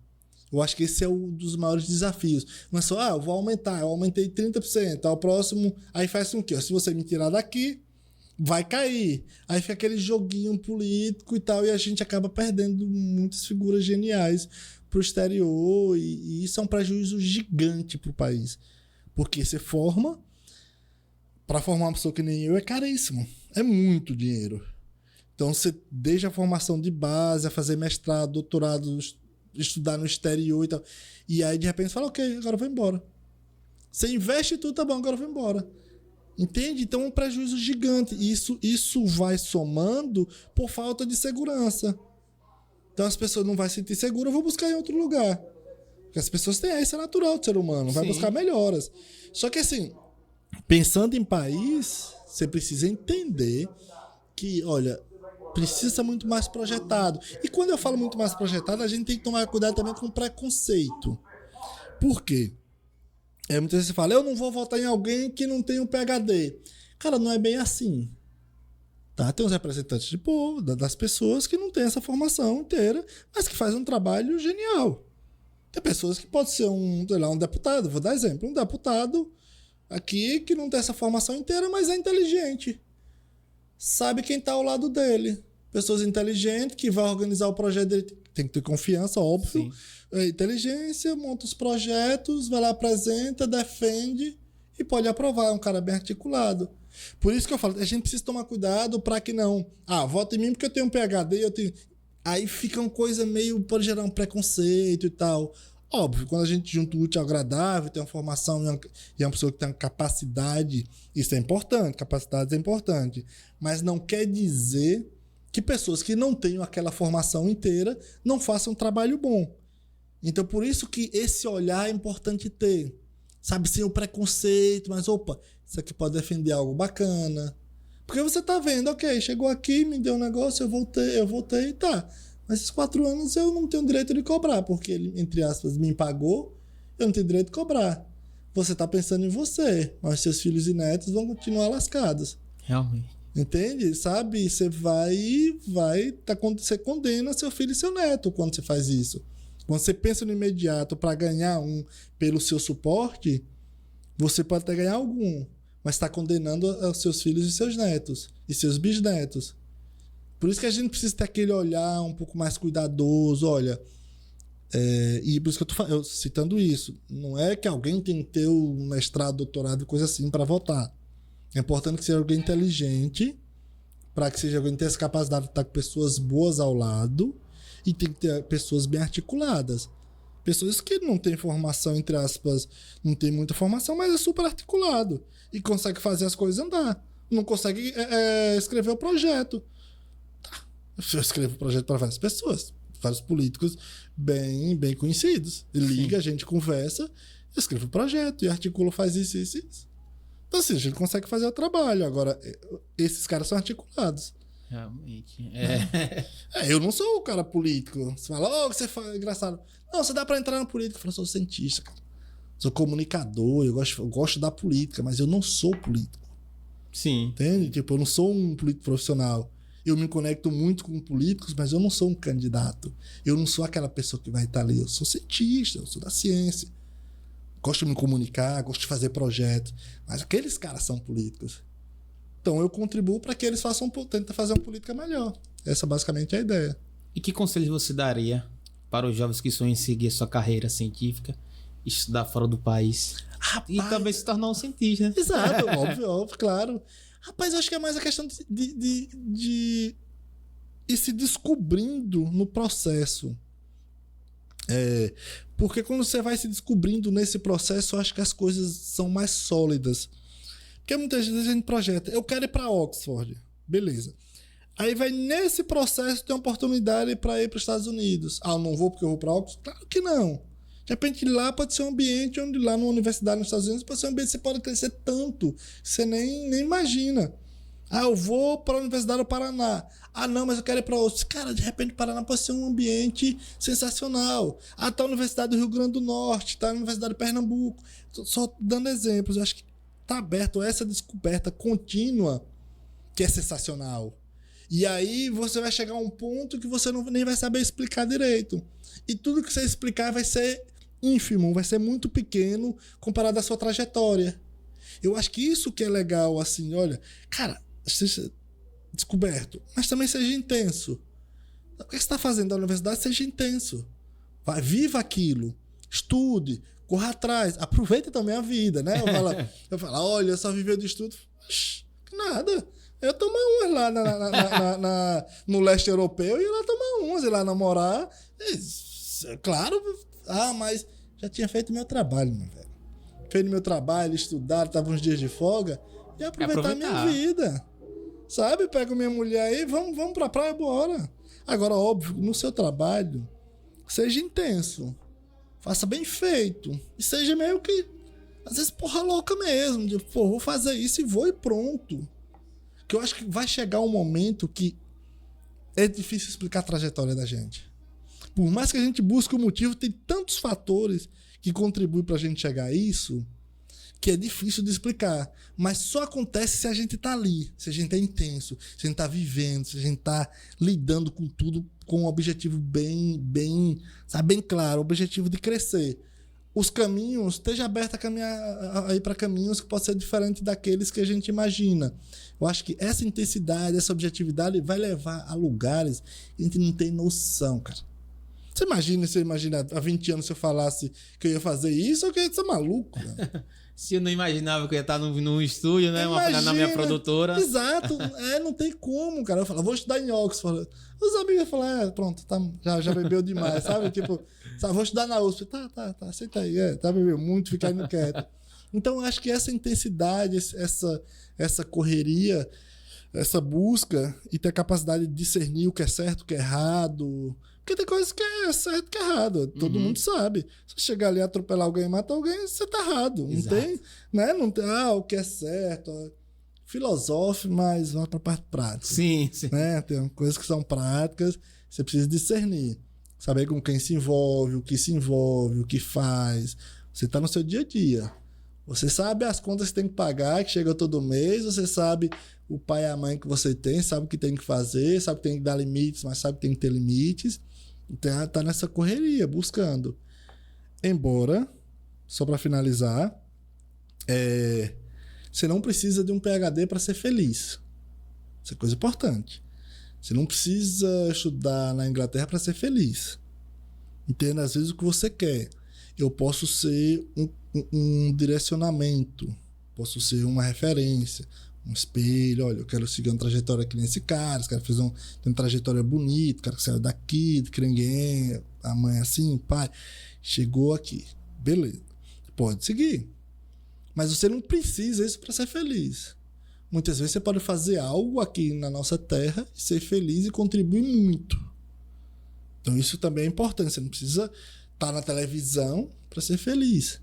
Eu acho que esse é um dos maiores desafios. Não é só, eu vou aumentar, eu aumentei 30%, ao próximo, aí faz com que, se você me tirar daqui, vai cair. Aí fica aquele joguinho político e tal, e a gente acaba perdendo muitas figuras geniais pro exterior, e isso é um prejuízo gigante pro país. Porque você forma, para formar uma pessoa que nem eu é caríssimo, é muito dinheiro. Então você desde a formação de base, a fazer mestrado, doutorado, estudar no exterior e tal, e aí de repente você fala, ok, agora eu vou embora. Você investe tudo, tá bom, agora eu vou embora. Entende? Então é um prejuízo gigante. Isso vai somando por falta de segurança. Então as pessoas não vão se sentir seguras, eu vou buscar em outro lugar. Porque as pessoas têm, isso é natural do ser humano, vai buscar melhoras. Só que assim, pensando em país, você precisa entender que, olha, precisa ser muito mais projetado. E quando eu falo muito mais projetado, a gente tem que tomar cuidado também com o preconceito. Por quê? Muitas vezes você fala, eu não vou votar em alguém que não tem um PhD. Cara, não é bem assim. Tá? Tem os representantes de povo, das pessoas que não têm essa formação inteira, mas que fazem um trabalho genial. Tem pessoas que pode ser um deputado, vou dar exemplo, um deputado aqui que não tem essa formação inteira, mas é inteligente. Sabe quem está ao lado dele. Pessoas inteligentes que vão organizar o projeto dele. Tem que ter confiança, óbvio. Inteligência, monta os projetos, vai lá, apresenta, defende e pode aprovar. É um cara bem articulado. Por isso que eu falo, a gente precisa tomar cuidado para que não... vota em mim porque eu tenho um PhD, eu tenho... Aí fica uma coisa meio... Pode gerar um preconceito e tal. Óbvio, quando a gente junta o útil ao agradável, tem uma formação e é uma pessoa que tem uma capacidade, isso é importante, capacidade é importante. Mas não quer dizer que pessoas que não tenham aquela formação inteira não façam um trabalho bom. Então, por isso que esse olhar é importante ter. Sabe, sem o preconceito, mas opa, isso aqui pode defender algo bacana. Porque você tá vendo, ok, chegou aqui, me deu um negócio, eu voltei, tá. Mas esses 4 anos eu não tenho direito de cobrar, porque ele, entre aspas, me pagou, eu não tenho direito de cobrar. Você tá pensando em você, mas seus filhos e netos vão continuar lascados. Realmente. Entende? Sabe? Você você condena seu filho e seu neto quando você faz isso. Quando você pensa no imediato para ganhar pelo seu suporte, você pode até ganhar algum, mas está condenando os seus filhos e seus netos e seus bisnetos. Por isso que a gente precisa ter aquele olhar um pouco mais cuidadoso, olha. E por isso que eu citando isso. Não é que alguém tem que ter o mestrado, doutorado e coisa assim para votar. É importante que seja alguém inteligente, para que seja alguém que tenha essa capacidade de estar com pessoas boas ao lado, e tem que ter pessoas bem articuladas. Pessoas que não têm formação, entre aspas, não tem muita formação, mas é super articulado. E consegue fazer as coisas andar. Não consegue escrever o projeto. Eu escrevo o projeto para várias pessoas, vários políticos bem conhecidos. Liga, a gente conversa, escreve o projeto e articula, faz isso. Então, assim, a gente consegue fazer o trabalho. Agora, esses caras são articulados. Realmente. Eu não sou o cara político. Você fala, você fala, engraçado. Não, você dá pra entrar na política. Eu falo, sou cientista, cara. Sou comunicador, eu gosto da política, mas eu não sou político. Sim. Entende? Tipo, eu não sou um político profissional. Eu me conecto muito com políticos, mas eu não sou um candidato. Eu não sou aquela pessoa que vai estar ali. Eu sou cientista, eu sou da ciência. Gosto de me comunicar, gosto de fazer projetos. Mas aqueles caras são políticos. Então eu contribuo para que eles tentem fazer uma política melhor. Essa basicamente é a ideia. E que conselhos você daria para os jovens que sonham em seguir a sua carreira científica, estudar fora do país? Rapaz, e também se tornar um cientista. Exato, óbvio, claro. Rapaz, eu acho que é mais a questão de ir se descobrindo no processo. Porque quando você vai se descobrindo nesse processo, eu acho que as coisas são mais sólidas. Porque muitas vezes a gente projeta, eu quero ir para Oxford, beleza. Aí vai nesse processo ter uma oportunidade para ir para os Estados Unidos. Eu não vou porque eu vou para Oxford? Claro que não. De repente lá pode ser um ambiente onde lá numa universidade nos Estados Unidos pode ser um ambiente que você pode crescer tanto, que você nem imagina. Eu vou para a Universidade do Paraná. Não, mas eu quero ir para outros. Cara, de repente o Paraná pode ser um ambiente sensacional. Tá a Universidade do Rio Grande do Norte, tá a Universidade de Pernambuco. Só dando exemplos, eu acho que tá aberto essa descoberta contínua que é sensacional. E aí você vai chegar a um ponto que você nem vai saber explicar direito. E tudo que você explicar vai ser ínfimo, vai ser muito pequeno comparado à sua trajetória. Eu acho que isso que é legal, assim, olha, cara, seja descoberto, mas também seja intenso. O que você está fazendo na universidade, seja intenso. Viva aquilo. Estude. Corra atrás. Aproveite também a vida, né? Eu falo, olha, eu só viveu de estudo. Nada. Eu tomar umas lá no leste europeu e ir lá tomar umas, ir lá namorar. Claro, mas já tinha feito meu trabalho, meu velho. Feito meu trabalho, estudar, tava uns dias de folga e aproveitar a minha vida. Sabe? Pego minha mulher aí, vamos pra praia, bora. Agora, óbvio, no seu trabalho, seja intenso. Faça bem feito. E seja meio que, às vezes, porra louca mesmo. De, pô, vou fazer isso e vou e pronto. Que eu acho que vai chegar um momento que é difícil explicar a trajetória da gente. Por mais que a gente busque o motivo, tem tantos fatores que contribuem pra gente chegar a isso que é difícil de explicar. Mas só acontece se a gente tá ali, se a gente é intenso, se a gente tá vivendo, se a gente tá lidando com tudo com um objetivo bem claro, o objetivo de crescer. Os caminhos, esteja aberto a caminhar aí para caminhos que possam ser diferentes daqueles que a gente imagina. Eu acho que essa intensidade, essa objetividade vai levar a lugares que a gente não tem noção, cara. Você imagina há 20 anos se eu falasse que eu ia fazer isso, ou que eu ia ser maluco, né? Se eu não imaginava que eu ia estar num estúdio, né? Na minha produtora. Exato. Não tem como, cara. Eu falo, vou estudar em Oxford. Os amigos falam, pronto, tá, já bebeu demais, sabe? Tipo, vou estudar na USP. Tá, aceita aí. Tá bebendo muito, fica indo quieto. Então, eu acho que essa intensidade, essa correria, essa busca e ter a capacidade de discernir o que é certo, o que é errado. Porque tem coisas que é certo e que é errado. Todo mundo sabe. Se você chegar ali, atropelar alguém e matar alguém, você tá errado. Não tem, né? Não tem, o que é certo. Filosófico, mas vai pra parte prática. Sim. Né? Tem coisas que são práticas, você precisa discernir. Saber com quem se envolve, o que faz. Você tá no seu dia a dia. Você sabe as contas que tem que pagar, que chega todo mês, você sabe o pai e a mãe que você tem, sabe o que tem que fazer, sabe que tem que dar limites, mas sabe que tem que ter limites. Então, tá nessa correria, buscando. Embora, só para finalizar, você não precisa de um PhD para ser feliz. Isso é coisa importante. Você não precisa estudar na Inglaterra para ser feliz. Entenda, às vezes, o que você quer. Eu posso ser um direcionamento, posso ser uma referência, um espelho. Olha, eu quero seguir uma trajetória aqui nesse cara, esse cara fez tem uma trajetória bonita, o cara que saiu daqui, de Crenguém, a mãe assim, pai, chegou aqui, beleza, pode seguir, mas você não precisa isso para ser feliz. Muitas vezes você pode fazer algo aqui na nossa terra e ser feliz e contribuir muito. Então isso também é importante, você não precisa estar na televisão para ser feliz.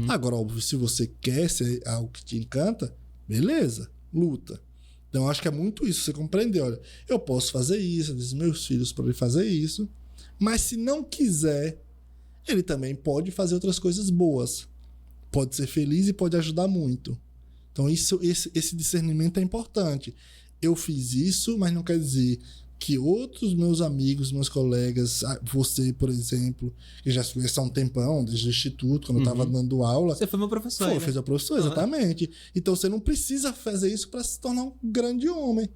Agora, óbvio, se você quer ser algo que te encanta, beleza, luta. Então, eu acho que é muito isso, você compreender, olha, eu posso fazer isso, às vezes meus filhos podem fazer isso, mas se não quiser, ele também pode fazer outras coisas boas. Pode ser feliz e pode ajudar muito. Então, esse discernimento é importante. Eu fiz isso, mas não quer dizer que outros meus amigos, meus colegas, você, por exemplo, que já se conhece há um tempão, desde o instituto, quando eu estava dando aula. Você foi meu professor. Foi, fez a professor, exatamente. Então você não precisa fazer isso para se tornar um grande homem.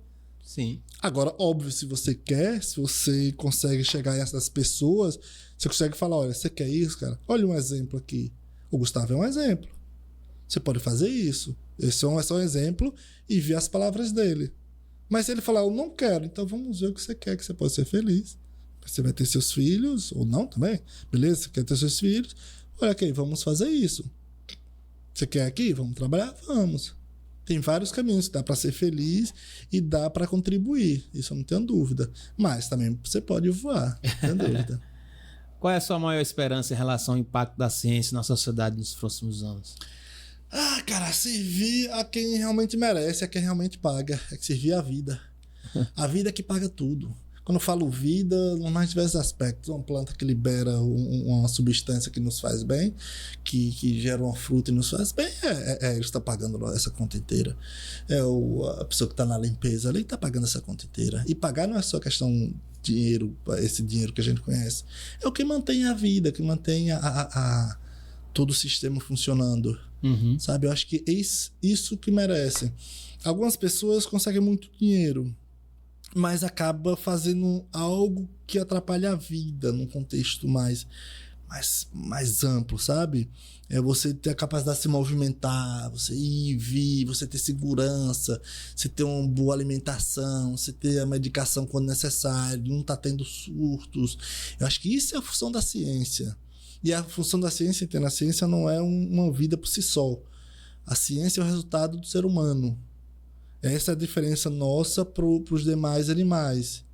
Sim. Agora, óbvio, se você quer, se você consegue chegar a essas pessoas, você consegue falar, olha, você quer isso, cara? Olha um exemplo aqui. O Gustavo é um exemplo. Você pode fazer isso. Esse é só um exemplo e ver as palavras dele. Mas se ele falar, eu não quero, então vamos ver o que você quer, que você pode ser feliz. Você vai ter seus filhos, ou não também. Beleza? Você quer ter seus filhos. Olha aqui, vamos fazer isso. Você quer aqui? Vamos trabalhar? Vamos. Tem vários caminhos. Dá para ser feliz e dá para contribuir. Isso eu não tenho dúvida. Mas também você pode voar. Não tenho dúvida. Qual é a sua maior esperança em relação ao impacto da ciência na sociedade nos próximos anos? Cara, servir a quem realmente merece, a quem realmente paga. É que servir a vida. A vida é que paga tudo. Quando eu falo vida, nos mais diversos aspectos. Uma planta que libera uma substância que nos faz bem, que gera uma fruta e nos faz bem, ele está pagando essa conta inteira. A pessoa que está na limpeza ali está pagando essa conta inteira. E pagar não é só questão dinheiro, esse dinheiro que a gente conhece. É o que mantém a vida, que mantém todo o sistema funcionando. Sabe? Eu acho que é isso que merece. Algumas pessoas conseguem muito dinheiro. mas acaba fazendo algo que atrapalha a vida num contexto mais amplo, sabe? É você ter a capacidade de se movimentar, você ir e vir, você ter segurança, você ter uma boa alimentação, você ter a medicação quando necessário, não tá tendo surtos. Eu acho que isso é a função da ciência. E a função da ciência, entende? A ciência não é uma vida por si só. A ciência é o resultado do ser humano. Essa é a diferença nossa para os demais animais.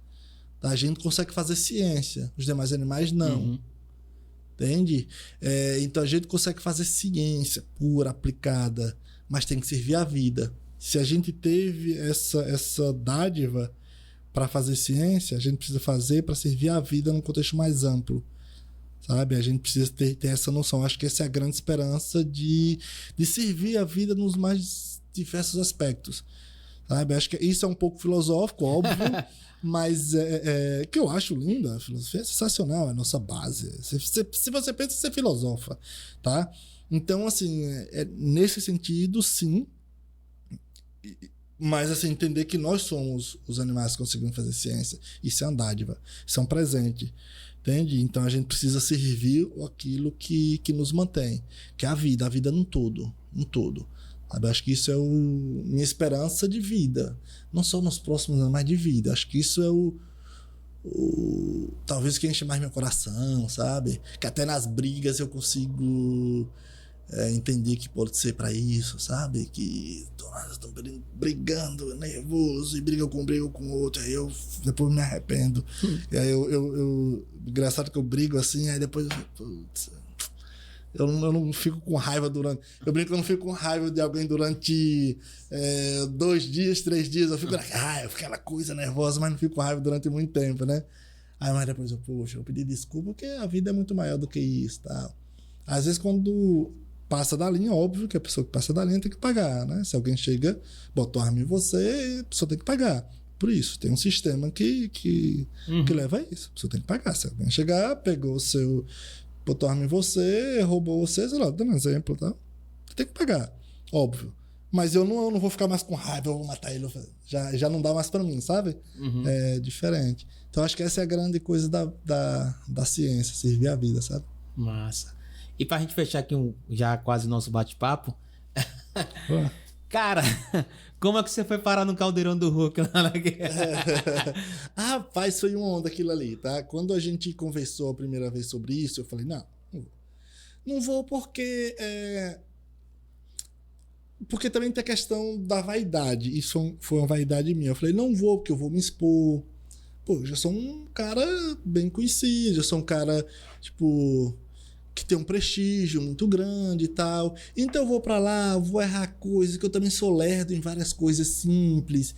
Tá? A gente consegue fazer ciência, os demais animais não. Uhum. Entende? Então a gente consegue fazer ciência pura, aplicada, mas tem que servir a vida. Se a gente teve essa dádiva para fazer ciência, a gente precisa fazer para servir a vida num contexto mais amplo. Sabe? A gente precisa ter essa noção. Acho que essa é a grande esperança de servir a vida nos mais diversos aspectos. Sabe? Acho que isso é um pouco filosófico, óbvio, mas que eu acho linda. A filosofia é sensacional, é a nossa base. Se você pensa, você filosofa, tá? Então, assim, nesse sentido, sim. Mas, assim, entender que nós somos os animais que conseguimos fazer ciência. Isso é uma dádiva, isso é um presente. Entende? Então, a gente precisa servir aquilo que nos mantém, que é a vida num todo. Sabe? Acho que isso é minha esperança de vida. Não só nos próximos anos, mas de vida. Acho que isso é talvez o que enche mais meu coração, sabe? Que até nas brigas eu consigo entender que pode ser pra isso, sabe? Que estão brigando, nervoso, e briga com outro, aí eu depois me arrependo. E aí engraçado que eu brigo assim, aí depois putz, eu não fico com raiva durante... Eu brinco que eu não fico com raiva de alguém durante 2 dias, 3 dias. Eu fico aquela coisa nervosa, mas não fico com raiva durante muito tempo, né? Aí, mas depois eu pedi desculpa, porque a vida é muito maior do que isso, tal. Às vezes, quando passa da linha, óbvio que a pessoa que passa da linha tem que pagar, né? Se alguém chega, botou arma em você, a pessoa tem que pagar. Por isso, tem um sistema que leva a isso. A pessoa tem que pagar. Se alguém chegar, pegou o seu... botou arma em você, roubou você, sei lá, dando um exemplo, tá? Você tem que pagar, óbvio. Mas eu não vou ficar mais com raiva, eu vou matar ele. Já não dá mais pra mim, sabe? Uhum. É diferente. Então acho que essa é a grande coisa da ciência, servir a vida, sabe? Massa. E pra gente fechar aqui já quase nosso bate-papo. Cara, como é que você foi parar no caldeirão do Hulk lá na guerra? Rapaz, foi uma onda aquilo ali, tá? Quando a gente conversou a primeira vez sobre isso, eu falei, não vou porque... Porque também tem a questão da vaidade. Isso foi uma vaidade minha. Eu falei, não vou porque eu vou me expor. Pô, eu já sou um cara bem conhecido, já sou um cara, tipo... que tem um prestígio muito grande e tal. Então eu vou pra lá, vou errar coisas, que eu também sou lerdo em várias coisas simples.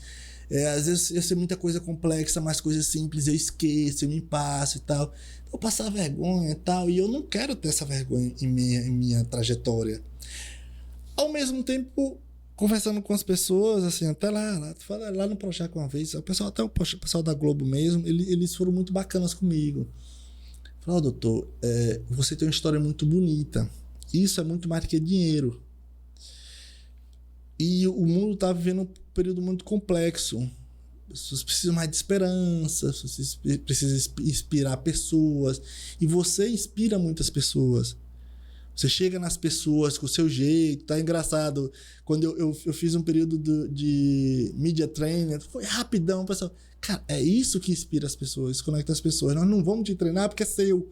Às vezes eu sei muita coisa complexa, mas coisas simples eu esqueço, eu me passo e tal. Eu passar vergonha e tal, e eu não quero ter essa vergonha em minha trajetória. Ao mesmo tempo, conversando com as pessoas, assim, até lá no Projac uma vez, o pessoal da Globo mesmo, eles foram muito bacanas comigo. Falaram, doutor, você tem uma história muito bonita. Isso é muito mais do que dinheiro. E o mundo está vivendo um período muito complexo. As pessoas precisam mais de esperança, você precisa inspirar pessoas. E você inspira muitas pessoas. Você chega nas pessoas com o seu jeito, tá engraçado. Quando eu fiz um período de media training, foi rapidão, o pessoal... Cara, é isso que inspira as pessoas, conecta as pessoas. Nós não vamos te treinar porque é seu.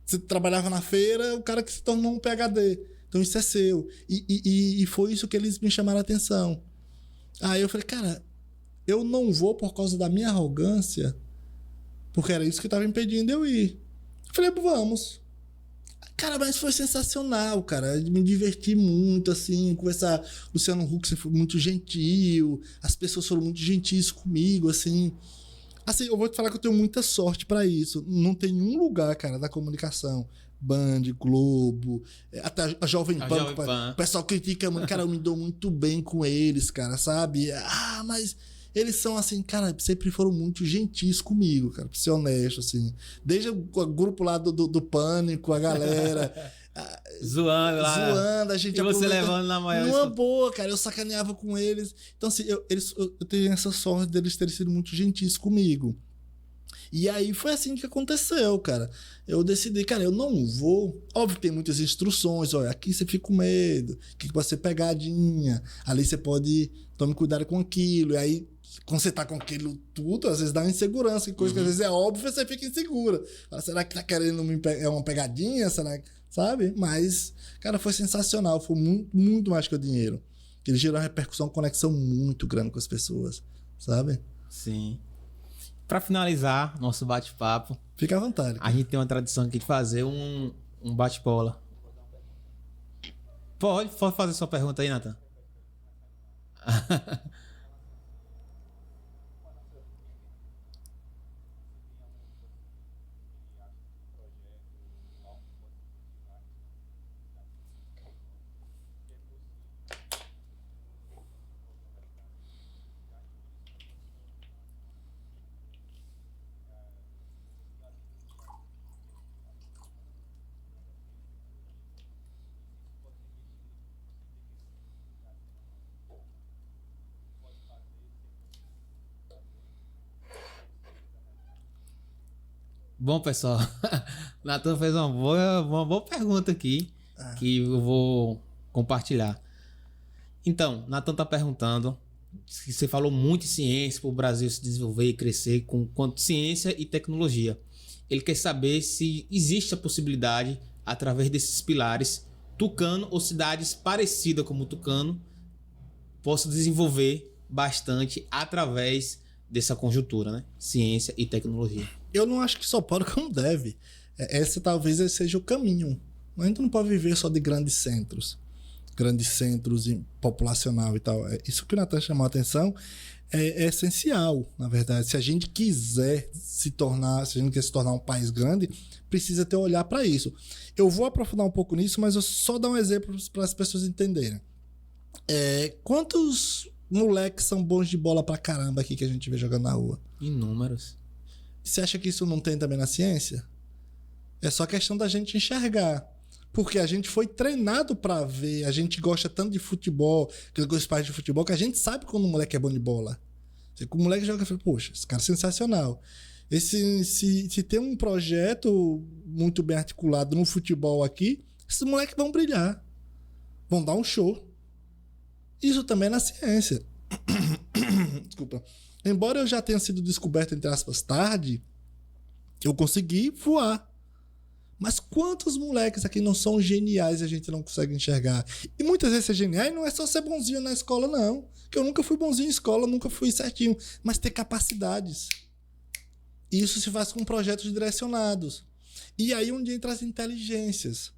Você trabalhava na feira, o cara que se tornou um PhD. Então isso é seu. E foi isso que eles me chamaram a atenção. Aí eu falei, cara, eu não vou por causa da minha arrogância, porque era isso que estava impedindo eu ir. Eu falei, vamos. Cara, mas foi sensacional, cara. Me diverti muito, assim, conversar. Luciano Huck foi muito gentil. As pessoas foram muito gentis comigo, assim. Assim, eu vou te falar que eu tenho muita sorte pra isso. Não tem nenhum lugar, cara, da comunicação. Band, Globo, até a Jovem Pan. O pessoal critica muito. Cara, eu me dou muito bem com eles, cara, sabe? Mas... eles são assim, cara, sempre foram muito gentis comigo, cara, pra ser honesto, assim. Desde o grupo lá do Pânico, a galera. Zoando lá. Zoando, a gente E você levando na maior. Numa boa, cara. Eu sacaneava com eles. Então, assim, eu tenho essa sorte deles terem sido muito gentis comigo. E aí foi assim que aconteceu, cara. Eu decidi, cara, eu não vou. Óbvio que tem muitas instruções. Olha, aqui você fica com medo. Aqui pode ser pegadinha. Ali você pode. Tome cuidado com aquilo. E aí, quando você tá com aquilo tudo, às vezes dá uma insegurança. Que coisa que às vezes é óbvio, você fica insegura. Fala, será que tá querendo é uma pegadinha? Será que. Sabe? Mas, cara, foi sensacional. Foi muito, muito mais que o dinheiro. Ele gerou uma repercussão, uma conexão muito grande com as pessoas. Sabe? Sim. Pra finalizar nosso bate-papo, fica à vontade. A gente tem uma tradição aqui de fazer um bate-bola. Pode fazer sua pergunta aí, Nathan. Bom, pessoal, Nathan fez uma boa pergunta aqui, que eu vou compartilhar. Então, Nathan está perguntando se você falou muito em ciência para o Brasil se desenvolver e crescer quanto ciência e tecnologia. Ele quer saber se existe a possibilidade, através desses pilares, Tucano ou cidades parecidas como Tucano possam desenvolver bastante através dessa conjuntura, né? Ciência e tecnologia. Eu não acho que só pode como deve. Esse talvez seja o caminho. A gente não pode viver só de grandes centros populacional e tal. Isso que o Nathan chamou a atenção é essencial, na verdade. Se a gente quiser se tornar um país grande, precisa ter um olhar para isso. Eu vou aprofundar um pouco nisso, mas eu só dar um exemplo para as pessoas entenderem. Quantos moleques são bons de bola pra caramba aqui que a gente vê jogando na rua? Inúmeros. Você acha que isso não tem também na ciência? É só questão da gente enxergar. Porque a gente foi treinado pra ver, a gente gosta tanto de futebol, que eu gosto de futebol, que a gente sabe quando o moleque é bom de bola. O moleque joga e fala, poxa, esse cara é sensacional. Se tem um projeto muito bem articulado no futebol aqui, esses moleques vão brilhar. Vão dar um show. Isso também é na ciência. Desculpa. Embora eu já tenha sido descoberto, entre aspas, tarde, eu consegui voar. Mas quantos moleques aqui não são geniais e a gente não consegue enxergar? E muitas vezes ser genial não é só ser bonzinho na escola, não. Que eu nunca fui bonzinho em escola, nunca fui certinho. Mas ter capacidades. Isso se faz com projetos direcionados. E aí onde entra as inteligências.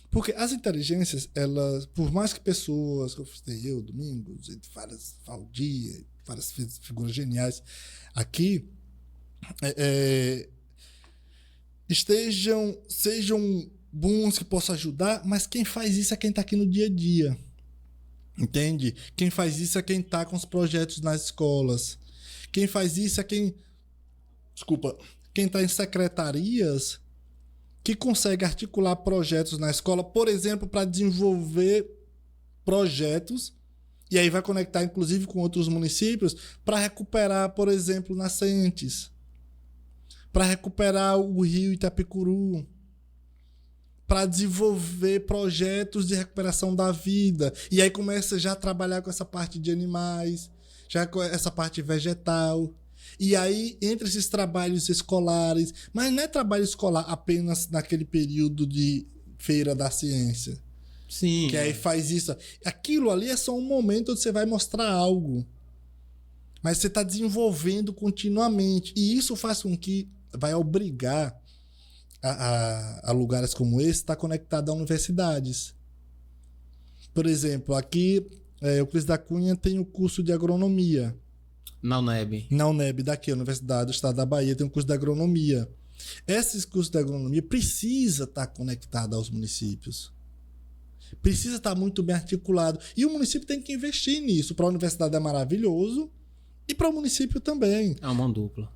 Porque as inteligências, elas, por mais que pessoas, como eu, Domingos, Valdir, várias figuras geniais aqui, sejam bons, que possam ajudar, mas quem faz isso é quem está aqui no dia a dia. Entende? Quem faz isso é quem está com os projetos nas escolas. Quem faz isso é quem está em secretarias que consegue articular projetos na escola, por exemplo, para desenvolver projetos, e aí vai conectar inclusive com outros municípios, para recuperar, por exemplo, nascentes, para recuperar o rio Itapecuru, para desenvolver projetos de recuperação da vida, e aí começa já a trabalhar com essa parte de animais, já com essa parte vegetal. E aí, entre esses trabalhos escolares, mas não é trabalho escolar apenas naquele período de feira da ciência. Sim. Que aí faz isso. Aquilo ali é só um momento onde você vai mostrar algo. Mas você está desenvolvendo continuamente. E isso faz com que vai obrigar a lugares como esse estar conectado a universidades. Por exemplo, aqui, Euclides da Cunha tem o curso de agronomia. Na UNEB. Na UNEB daqui, a Universidade do Estado da Bahia, tem um curso de agronomia. Esses cursos de agronomia precisa estar conectado aos municípios. Precisa estar muito bem articulado. E o município tem que investir nisso. Para a universidade é maravilhoso, E para o município também. É uma mão dupla.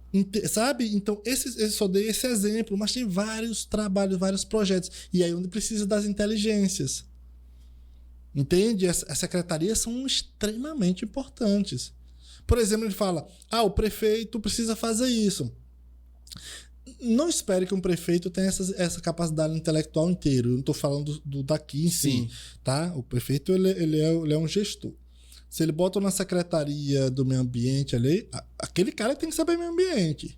Sabe? Então, eu só dei esse exemplo, mas tem vários trabalhos, vários projetos. E aí onde precisa das inteligências. Entende? As secretarias são extremamente importantes. Por exemplo, ele fala, o prefeito precisa fazer isso. Não espere que um prefeito tenha essa capacidade intelectual inteira. Eu não estou falando do daqui em si. Tá? O prefeito ele é um gestor. Se ele bota na secretaria do meio ambiente ali, aquele cara tem que saber meio ambiente.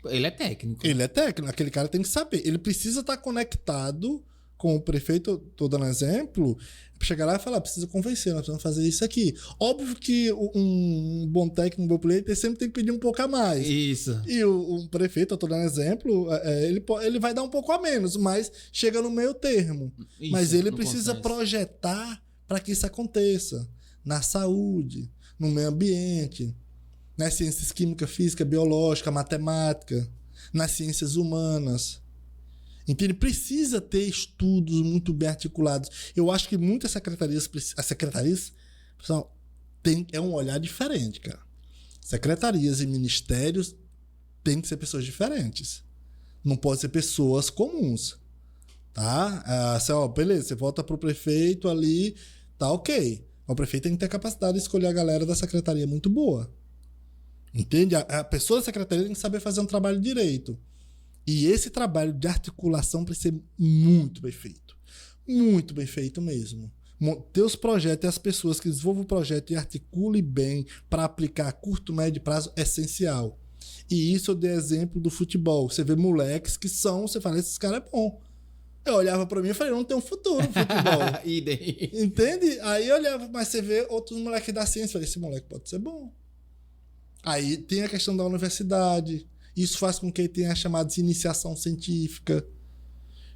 Ele é técnico. Ele é técnico, aquele cara tem que saber. Ele precisa estar conectado com o prefeito, tô dando exemplo, chegar lá e falar, precisa convencer, nós precisamos fazer isso aqui. Óbvio que um bom técnico, um bom player, ele sempre tem que pedir um pouco a mais. Isso. E o prefeito, eu tô dando exemplo, ele vai dar um pouco a menos, mas chega no meio termo. Isso, mas ele precisa consenso. projetar para que isso aconteça. Na saúde, no meio ambiente, nas ciências química, física, biológica, matemática, nas ciências humanas. Então ele precisa ter estudos muito bem articulados. Eu acho que muitas secretarias, pessoal, é um olhar diferente, cara. Secretarias e ministérios têm que ser pessoas diferentes. Não pode ser pessoas comuns. Tá? Beleza, você volta pro prefeito ali, tá ok. O prefeito tem que ter a capacidade de escolher a galera da secretaria muito boa. Entende? A pessoa da secretaria tem que saber fazer um trabalho direito. E esse trabalho de articulação precisa ser muito bem feito. Muito bem feito mesmo. Ter os projetos e as pessoas que desenvolvam o projeto e articulem bem para aplicar a curto, médio prazo é essencial. E isso eu dei exemplo do futebol. Você vê moleques que você fala, esses caras é bom. Eu olhava pra mim e falei, não tem um futuro no futebol. Entende? Aí eu olhava, mas você vê outros moleques da ciência. Falei, esse moleque pode ser bom. Aí tem a questão da universidade. Isso faz com que ele tenha chamado de iniciação científica.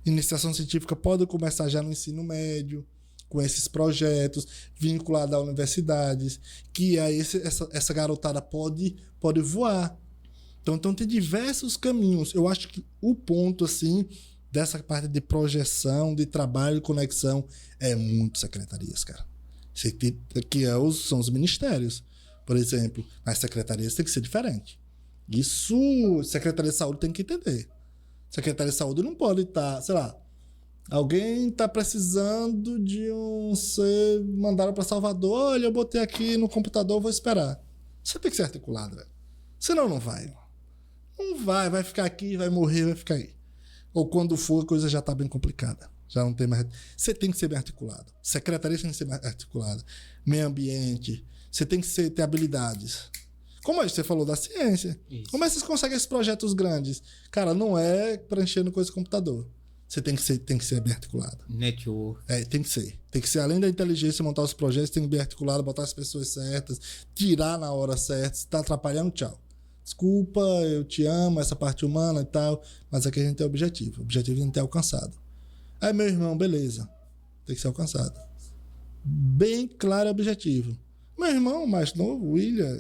Iniciação científica pode começar já no ensino médio, com esses projetos, vinculado a universidades, que aí essa garotada pode voar. Então tem diversos caminhos. Eu acho que o ponto, assim, dessa parte de projeção, de trabalho, de conexão, é muito secretarias, cara. Que são os ministérios, por exemplo. As secretarias tem que ser diferente. Isso, Secretaria de Saúde tem que entender. Secretaria de Saúde não pode estar, sei lá, alguém está precisando de ser mandado para Salvador, olha, eu botei aqui no computador, vou esperar. Você tem que ser articulado, velho. Senão não vai. Não vai ficar aqui, vai morrer, vai ficar aí. Ou quando for, a coisa já está bem complicada. Já não tem mais. Você tem que ser bem articulado. Secretaria tem que ser bem articulada. Meio ambiente. Você tem que ter habilidades. Como você falou da ciência. Isso. Como é que vocês conseguem esses projetos grandes? Cara, não é preenchendo coisa no computador. Você tem que ser bem articulado. Network. Tem que ser. Tem que ser, além da inteligência, montar os projetos, tem que ser bem articulado, botar as pessoas certas, tirar na hora certa. Se está atrapalhando, tchau. Desculpa, eu te amo, essa parte humana e tal, mas aqui a gente tem objetivo. O objetivo é a gente ter alcançado. Aí, meu irmão, beleza. Tem que ser alcançado. Bem claro o objetivo. Meu irmão mais novo, William,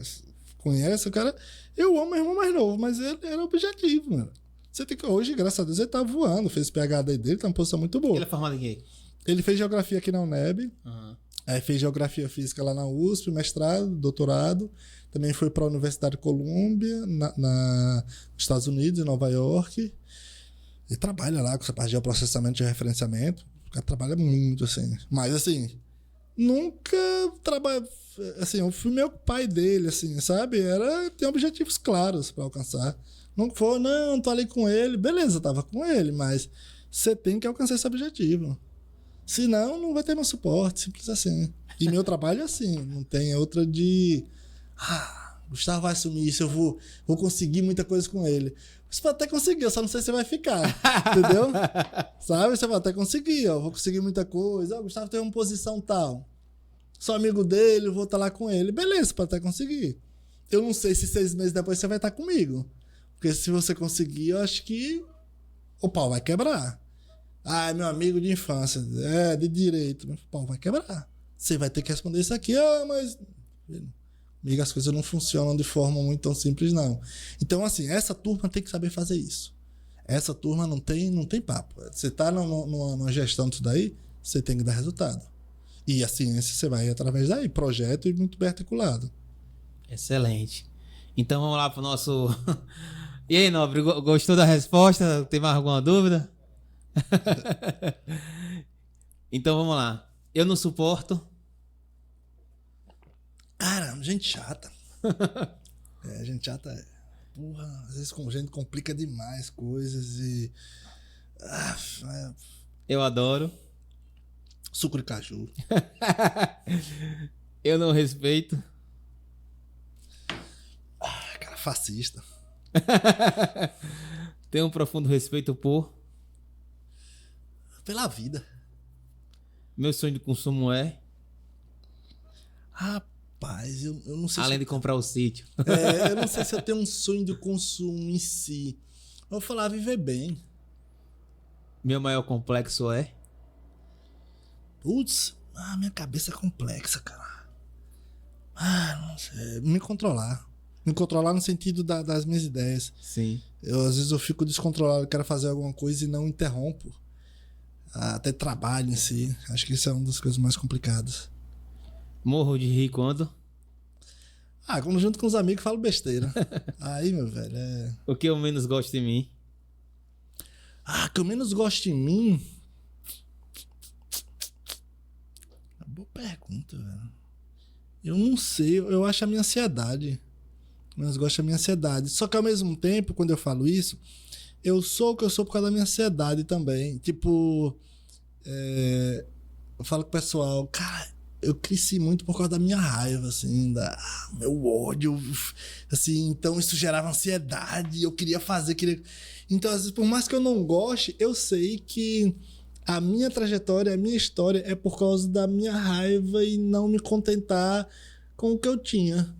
conhece o cara? Eu amo meu irmão mais novo, mas ele era objetivo, mano. Você tem que, hoje, graças a Deus, ele tá voando, fez PhD dele, tá numa posição muito boa. Ele é formado em quê? Ele fez geografia aqui na UNEB, aí fez geografia física lá na USP, mestrado, doutorado. Também foi para a Universidade de Colômbia, nos Estados Unidos, em Nova York. Ele trabalha lá com essa parte de geoprocessamento e referenciamento. O cara trabalha muito, assim. Mas, assim, nunca trabalha. Assim, eu fui meio pai dele, assim, sabe? Tem objetivos claros para alcançar. Não foi, não, tô ali com ele. Beleza, tava com ele, mas você tem que alcançar esse objetivo. Senão, não vai ter meu suporte, simples assim. E meu trabalho é assim, não tem outra de... Gustavo vai assumir isso, eu vou conseguir muita coisa com ele. Você vai até conseguir, eu só não sei se você vai ficar. Entendeu? Sabe? Você vai até conseguir, ó. Vou conseguir muita coisa. O Gustavo tem uma posição tal. Sou amigo dele, eu vou estar lá com ele. Beleza, pode até conseguir. Eu não sei se 6 meses depois você vai estar comigo. Porque se você conseguir, eu acho que o pau vai quebrar. É meu amigo de infância. É, de direito. Mas o pau vai quebrar. Você vai ter que responder isso aqui. Mas... Amigo, as coisas não funcionam de forma muito tão simples, não. Então, assim, essa turma tem que saber fazer isso. Essa turma não tem papo. Você está numa gestão disso daí, você tem que dar resultado. E a ciência você vai através daí, projeto e muito bem articulado. Excelente. Então vamos lá pro nosso... E aí, Nobre, gostou da resposta? Tem mais alguma dúvida? Então vamos lá. Eu não suporto. Cara, gente chata. Gente chata é. Porra, às vezes com gente complica demais coisas e. Eu adoro. Suco de caju. Eu não respeito. Cara, fascista. Tenho um profundo respeito por... Pela vida. Meu sonho de consumo é... Rapaz, eu não sei Além se... de comprar o sítio. Eu não sei se eu tenho um sonho de consumo em si. Eu vou falar viver bem. Meu maior complexo é... Putz, minha cabeça é complexa, cara. Não sei. Me controlar. Me controlar no sentido das minhas ideias. Sim. Às vezes eu fico descontrolado, eu quero fazer alguma coisa e não interrompo. Até trabalho em si. Acho que isso é uma das coisas mais complicadas. Morro de rir quando... Quando junto com os amigos falo besteira. Aí, meu velho, O que eu menos gosto de mim? que eu menos gosto em mim... Boa pergunta, velho. Eu não sei, eu acho a minha ansiedade. Mas gosto da minha ansiedade. Só que ao mesmo tempo, quando eu falo isso, eu sou o que eu sou por causa da minha ansiedade também. Tipo, eu falo com o pessoal, cara, eu cresci muito por causa da minha raiva, assim, meu ódio, assim, então isso gerava ansiedade, eu queria fazer, Então, às vezes, por mais que eu não goste, eu sei que a minha trajetória, a minha história é por causa da minha raiva e não me contentar com o que eu tinha.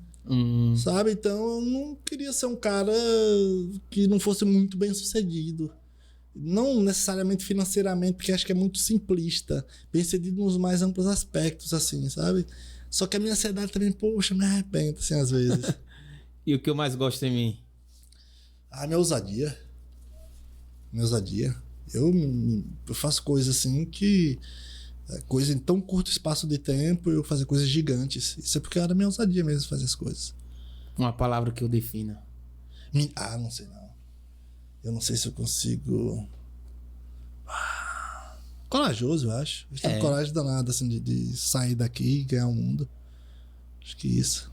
Sabe? Então eu não queria ser um cara que não fosse muito bem sucedido. Não necessariamente financeiramente, porque acho que é muito simplista. Bem sucedido nos mais amplos aspectos, assim, sabe? Só que a minha ansiedade também, poxa, me arrependo, assim, às vezes. E o que eu mais gosto em mim? Minha ousadia. Minha ousadia. Eu faço coisas assim que... Coisa em tão curto espaço de tempo, eu fazer coisas gigantes. Isso é porque era minha ousadia mesmo fazer as coisas. Uma palavra que eu defina. Não sei não. Eu não sei se eu consigo... Corajoso, eu acho. Eu tenho coragem danada assim, de sair daqui e ganhar o mundo. Acho que isso.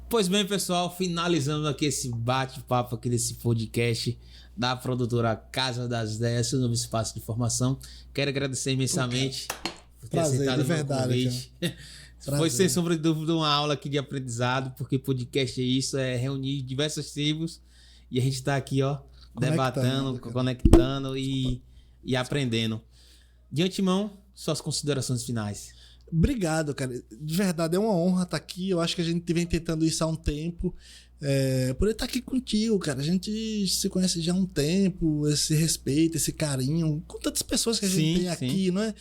Pois bem, pessoal, finalizando aqui esse bate-papo aqui desse podcast da produtora Casa das Ideias, seu novo espaço de formação. Quero agradecer imensamente por ter aceitado o meu convite. Foi, sem sombra de dúvida, uma aula aqui de aprendizado, porque podcast é isso, é reunir diversas tribos e a gente está aqui, ó, debatendo, conectando e aprendendo. De antemão, suas considerações finais. Obrigado, cara. De verdade, é uma honra estar aqui. Eu acho que a gente vem tentando isso há um tempo. Por estar aqui contigo, cara. A gente se conhece já há um tempo. Esse respeito, esse carinho. Com tantas pessoas que a gente tem aqui, não é?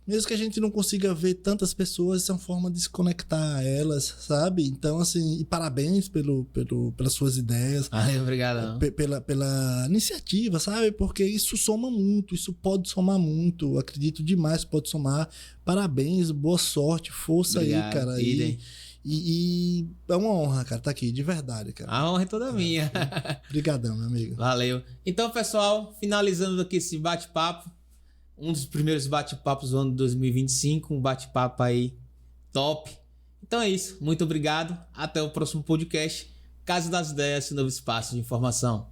Mesmo que a gente não consiga ver tantas pessoas, isso é uma forma de se conectar a elas, sabe? Então, assim, e parabéns pelas suas ideias. Obrigado. Pela iniciativa, sabe? Porque isso soma muito, isso pode somar muito. Acredito demais que pode somar. Parabéns, boa sorte, força. Obrigado, aí, cara. E é uma honra, cara, estar aqui, de verdade, cara. A honra é toda minha. Obrigadão, meu amigo. Valeu. Então, pessoal, finalizando aqui esse bate-papo. Um dos primeiros bate-papos do ano de 2025, um bate-papo aí top. Então é isso, muito obrigado, até o próximo podcast. Casa das Ideias, novo espaço de informação.